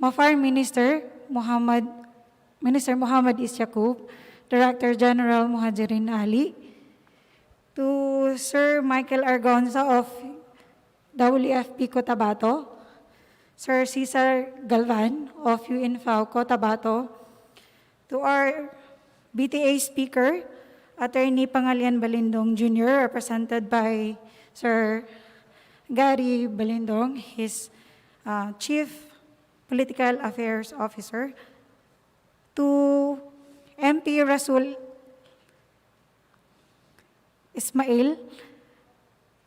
Mafar Minister Muhammad Isyakub, Director General Muhajirin Ali, to Sir Michael Argonza of WFP Cotabato, Sir Cesar Galvan of UNFAO Cotabato, to our BTA speaker, Attorney Pangalian Balindong Jr., represented by Sir Gary Balindong, his Chief Political Affairs Officer, to MP Rasul Ismail,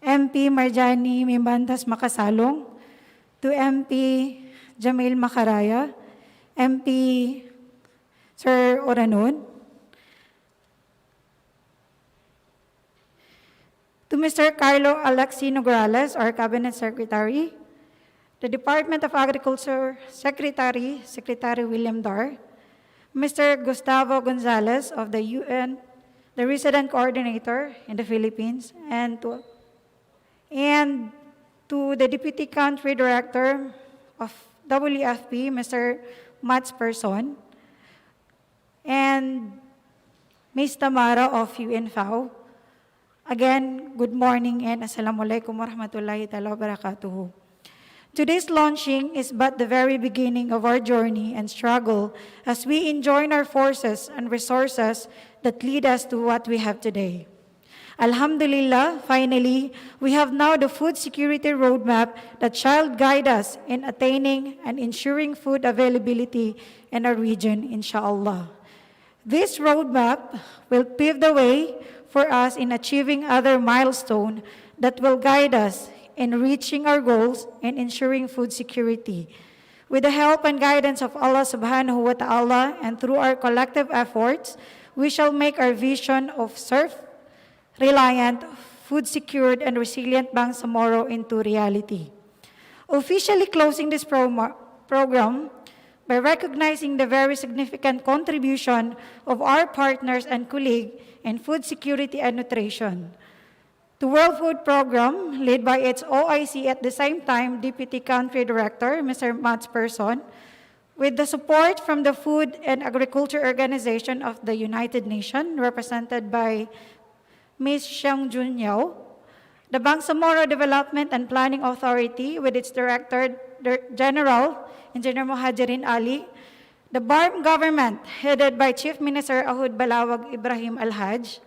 MP Marjani Mimbantas Makasalong, to MP Jamil Makaraya, MP Sir Oranon, to Mr. Carlo Alaxino Grales, our Cabinet Secretary, the Department of Agriculture Secretary, Secretary William Dar, Mr. Gustavo Gonzalez of the UN, the Resident Coordinator in the Philippines, and to the Deputy Country Director of WFP, Mr. Mats Person, and Ms. Tamara of UNFAO. Again, good morning and Assalamualaikum warahmatullahi wabarakatuh. Today's launching is but the very beginning of our journey and struggle as we join our forces and resources that lead us to what we have today. Alhamdulillah, finally, we have now the food security roadmap that shall guide us in attaining and ensuring food availability in our region, inshallah. This roadmap will pave the way for us in achieving other milestones that will guide us in reaching our goals and ensuring food security. With the help and guidance of Allah subhanahu wa ta'ala and through our collective efforts, we shall make our vision of self-reliant, food-secured, and resilient Bangsamoro into reality. Officially closing this program by recognizing the very significant contribution of our partners and colleagues in food security and nutrition. The World Food Program, led by its OIC at the same time Deputy Country Director, Mr. Mats Person, with the support from the Food and Agriculture Organization of the United Nations, represented by Ms. Xiang Jun Yao, the Bangsamoro Development and Planning Authority with its Director General, Engineer Muhajirin Ali, the Barmm government, headed by Chief Minister Ahud Balawag Ibrahim Al-Haj,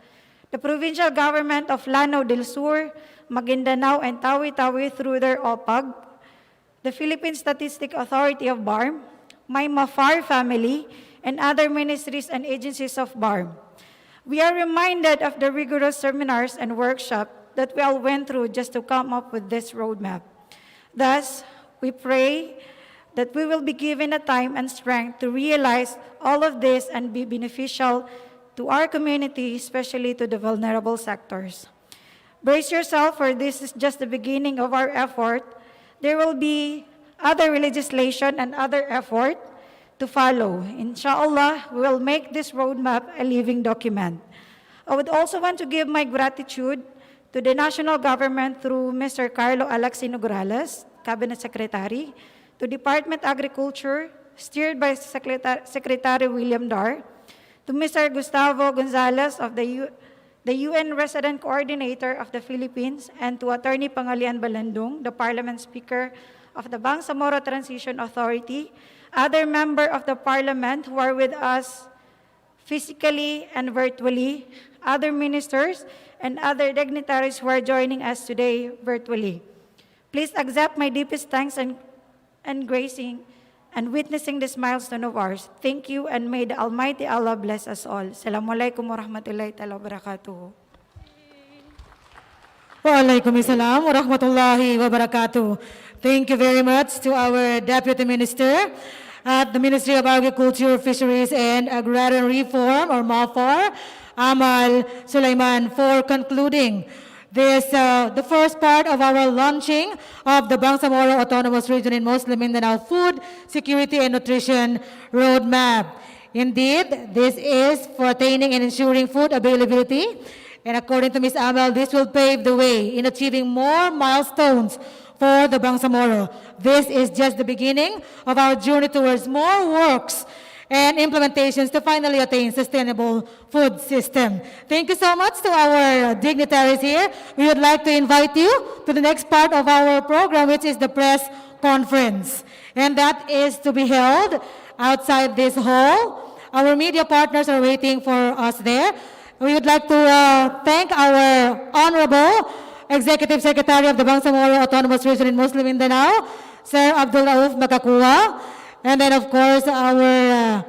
the provincial government of Lanao del Sur, Maguindanao, and Tawi-Tawi through their OPAG, the Philippine Statistic Authority of Barmm, my Mafar family, and other ministries and agencies of Barmm. We are reminded of the rigorous seminars and workshops that we all went through just to come up with this roadmap. Thus, we pray that we will be given the time and strength to realize all of this and be beneficial to our community, especially to the vulnerable sectors. Brace yourself, for this is just the beginning of our effort. There will be other legislation and other effort to follow. Inshallah, we will make this roadmap a living document. I would also want to give my gratitude to the national government through Mr. Carlo Alaxino Grales, Cabinet Secretary, to Department Agriculture, steered by Secretary William Dar, to Mr. Gustavo Gonzalez of the UN Resident Coordinator of the Philippines, and to Attorney Pangalian Balindong, the Parliament Speaker of the Bangsamoro Transition Authority, other member of the Parliament who are with us physically and virtually, other ministers, and other dignitaries who are joining us today virtually. Please accept my deepest thanks and gracing and witnessing this milestone of ours. Thank you, and may the Almighty Allah bless us all. Assalamualaikum warahmatullahi ta'ala wabarakatuh. Waalaikumsalam warahmatullahi wabarakatuh. Thank you very much to our Deputy Minister at the Ministry of Agriculture, Fisheries, and Agrarian Reform, or MAFAR, Amal Sulaiman, for concluding this, the first part of our launching of the Bangsamoro Autonomous Region in Muslim Mindanao Food Security and Nutrition Roadmap. Indeed, this is for attaining and ensuring food availability. And according to Ms. Amal, this will pave the way in achieving more milestones for the Bangsamoro. This is just the beginning of our journey towards more works and implementations to finally attain sustainable food system. Thank you so much to our dignitaries here. We would like to invite you to the next part of our program, which is the press conference. And that is to be held outside this hall. Our media partners are waiting for us there. We would like to thank our Honorable Executive Secretary of the Bangsamoro Autonomous Region in Muslim Mindanao, Sir Abdul Rauf Makakua, and then of course our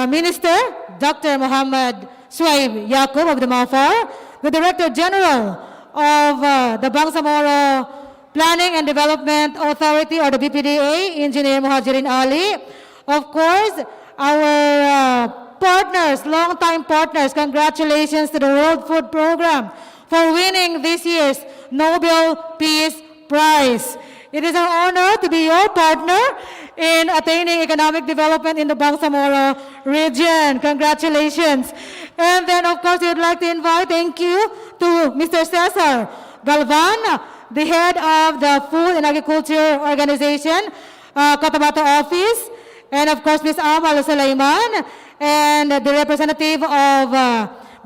Minister, Dr. Muhammad Suaib Yaqub of the MAFAR, the Director General of the Bangsamoro Planning and Development Authority, or the BPDA, Engineer Muhajirin Ali, of course our partners, long-time partners. Congratulations to the World Food Program for winning this year's Nobel Peace Prize. It is our honor to be your partner in attaining economic development in the Bangsamoro region. Congratulations. And then, of course, we would like to invite, thank you, to Mr. Cesar Galvan, the head of the Food and Agriculture Organization, Cotabato Office, and of course, Ms. Amal Sulaiman, and the representative of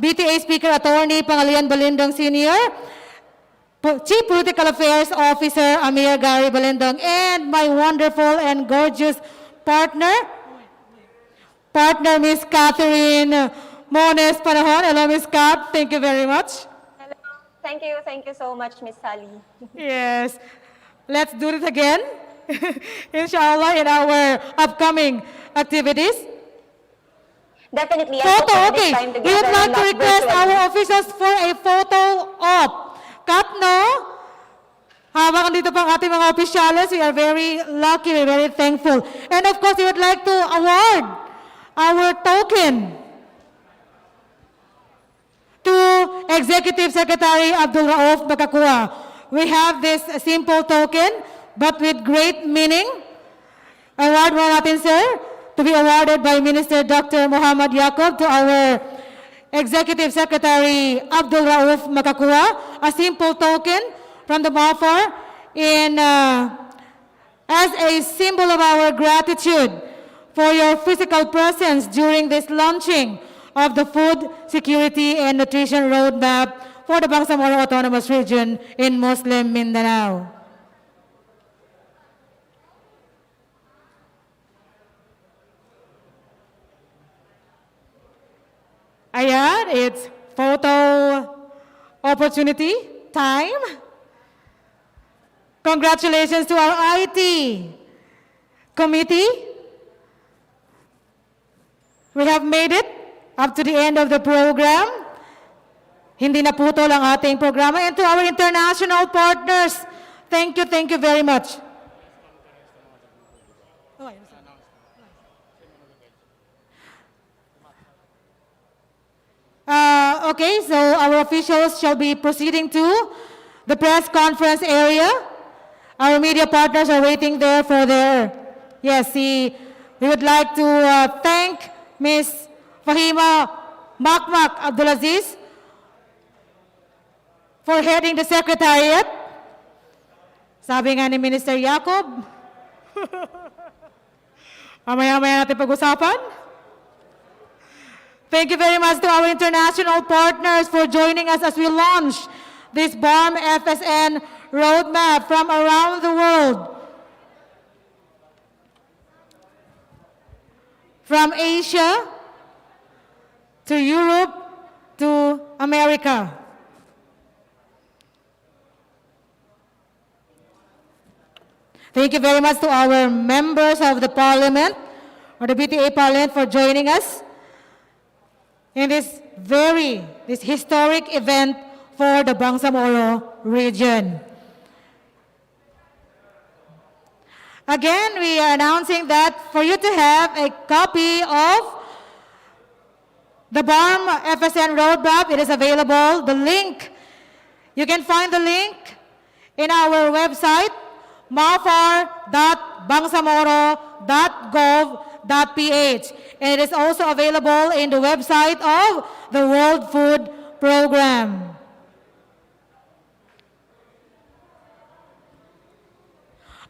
BTA Speaker Attorney Pangalian Balindong Sr., Chief Political Affairs Officer Amir Gary Balindong, and my wonderful and gorgeous partner, Miss Catherine Mones Panahon. Hello, Miss Kat. Thank you very much. Hello. Thank you so much, Miss Sally. Yes. Let's do it again, inshallah, in our upcoming activities. Definitely. Photo, okay. We would like to request our officials for a photo op. Kat, no? Habang dito pang ating mga opisyales, we are very lucky, we're very thankful. And of course, we would like to award our token to Executive Secretary Abdul Rauf Makakua. We have this simple token, but with great meaning. Award mo natin, sir, to be awarded by Minister Dr. Muhammad Yaqub to our Executive Secretary Abdul Rauf Makakua, a simple token from the MAFAR in as a symbol of our gratitude for your physical presence during this launching of the Food Security and Nutrition Roadmap for the Bangsamoro Autonomous Region in Muslim Mindanao. Ayan, it's photo opportunity time. Congratulations to our IT committee. We have made it up to the end of the program. Hindi naputol ang ating programa. And to our international partners, thank you very much. Okay, so our officials shall be proceeding to the press conference area. Our media partners are waiting there for their, yes, we would like to thank Ms. Fahima Makmak Abdulaziz for heading the Secretariat. Sabi nga ni Minister Yaqub, mamaya-maya natin pag-usapan. Thank you very much to our international partners for joining us as we launch this Barmm FSN roadmap from around the world. from Asia to Europe to America. Thank you very much to our members of the Parliament, or the BTA Parliament, for joining us in this historic event for the Bangsamoro region. Again, we are announcing that for you to have a copy of the Barmm FSN roadmap, it is available. The link, you can find the link in our website, mafar.bangsamoro.gov.ph. And it is also available in the website of the World Food Program.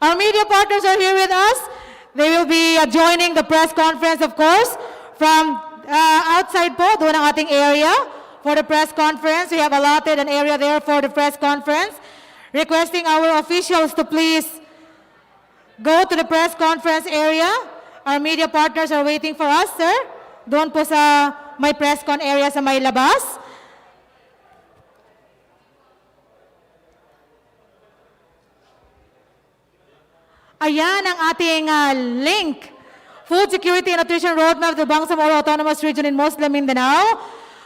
Our media partners are here with us. They will be joining the press conference, of course, from outside po, doon ang ating area for the press conference. We have allotted an area there for the press conference. Requesting our officials to please go to the press conference area. Our media partners are waiting for us, sir. Doon po sa may press con area sa may labas. Ayan ang ating link. Food Security and Nutrition Roadmap of the Bangsamoro Autonomous Region in Muslim Mindanao.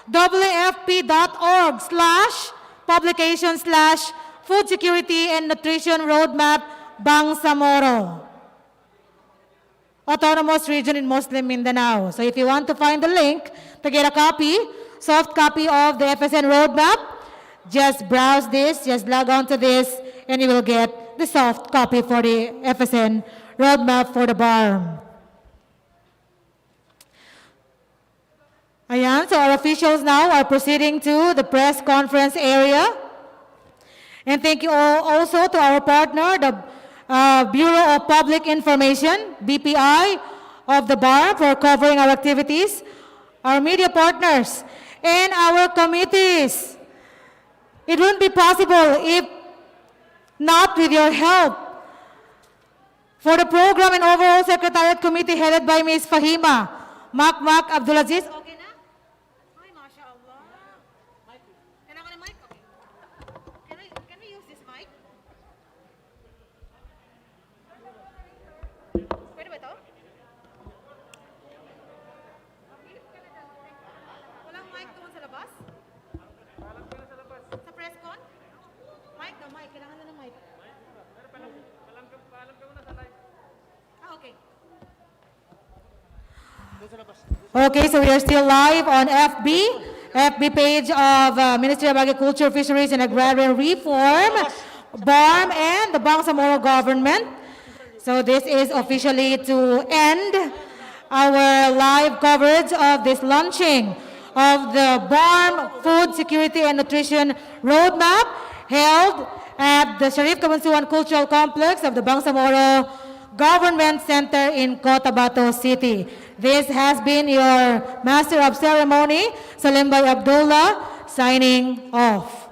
wfp.org/publication/Food Security and Nutrition Roadmap Bangsamoro Autonomous Region in Muslim Mindanao. So if you want to find the link to get a copy, soft copy of the FSN roadmap, just browse this, just log on to this, and you will get the soft copy for the FSN roadmap for the Barmm. Ayan, so our officials now are proceeding to the press conference area. And thank you all also to our partner, the Bureau of Public Information, BPI, of the Barmm, for covering our activities, our media partners, and our committees. It wouldn't be possible if not with your help. For the Program and Overall Secretariat Committee headed by Ms. Fahima Makmak Abdulaziz. Okay na? Ay, mashallah. Kailangan ng mic? Okay. Can we use this mic? Pwede ba ito? Walang mic doon sa labas? Sa press con? Mic na mic. Kailangan na ng mic. Okay. Okay, so we are still live on FB page of Ministry of Agriculture, Fisheries, and Agrarian Reform, Barmm, and the Bangsamoro government. So this is officially to end our live coverage of this launching of the Barmm Food Security and Nutrition Roadmap held at the Sharif Kabunsuan Cultural Complex of the Bangsamoro Government Center in Cotabato City. This has been your Master of Ceremony, Salimbay Abdullah, signing off.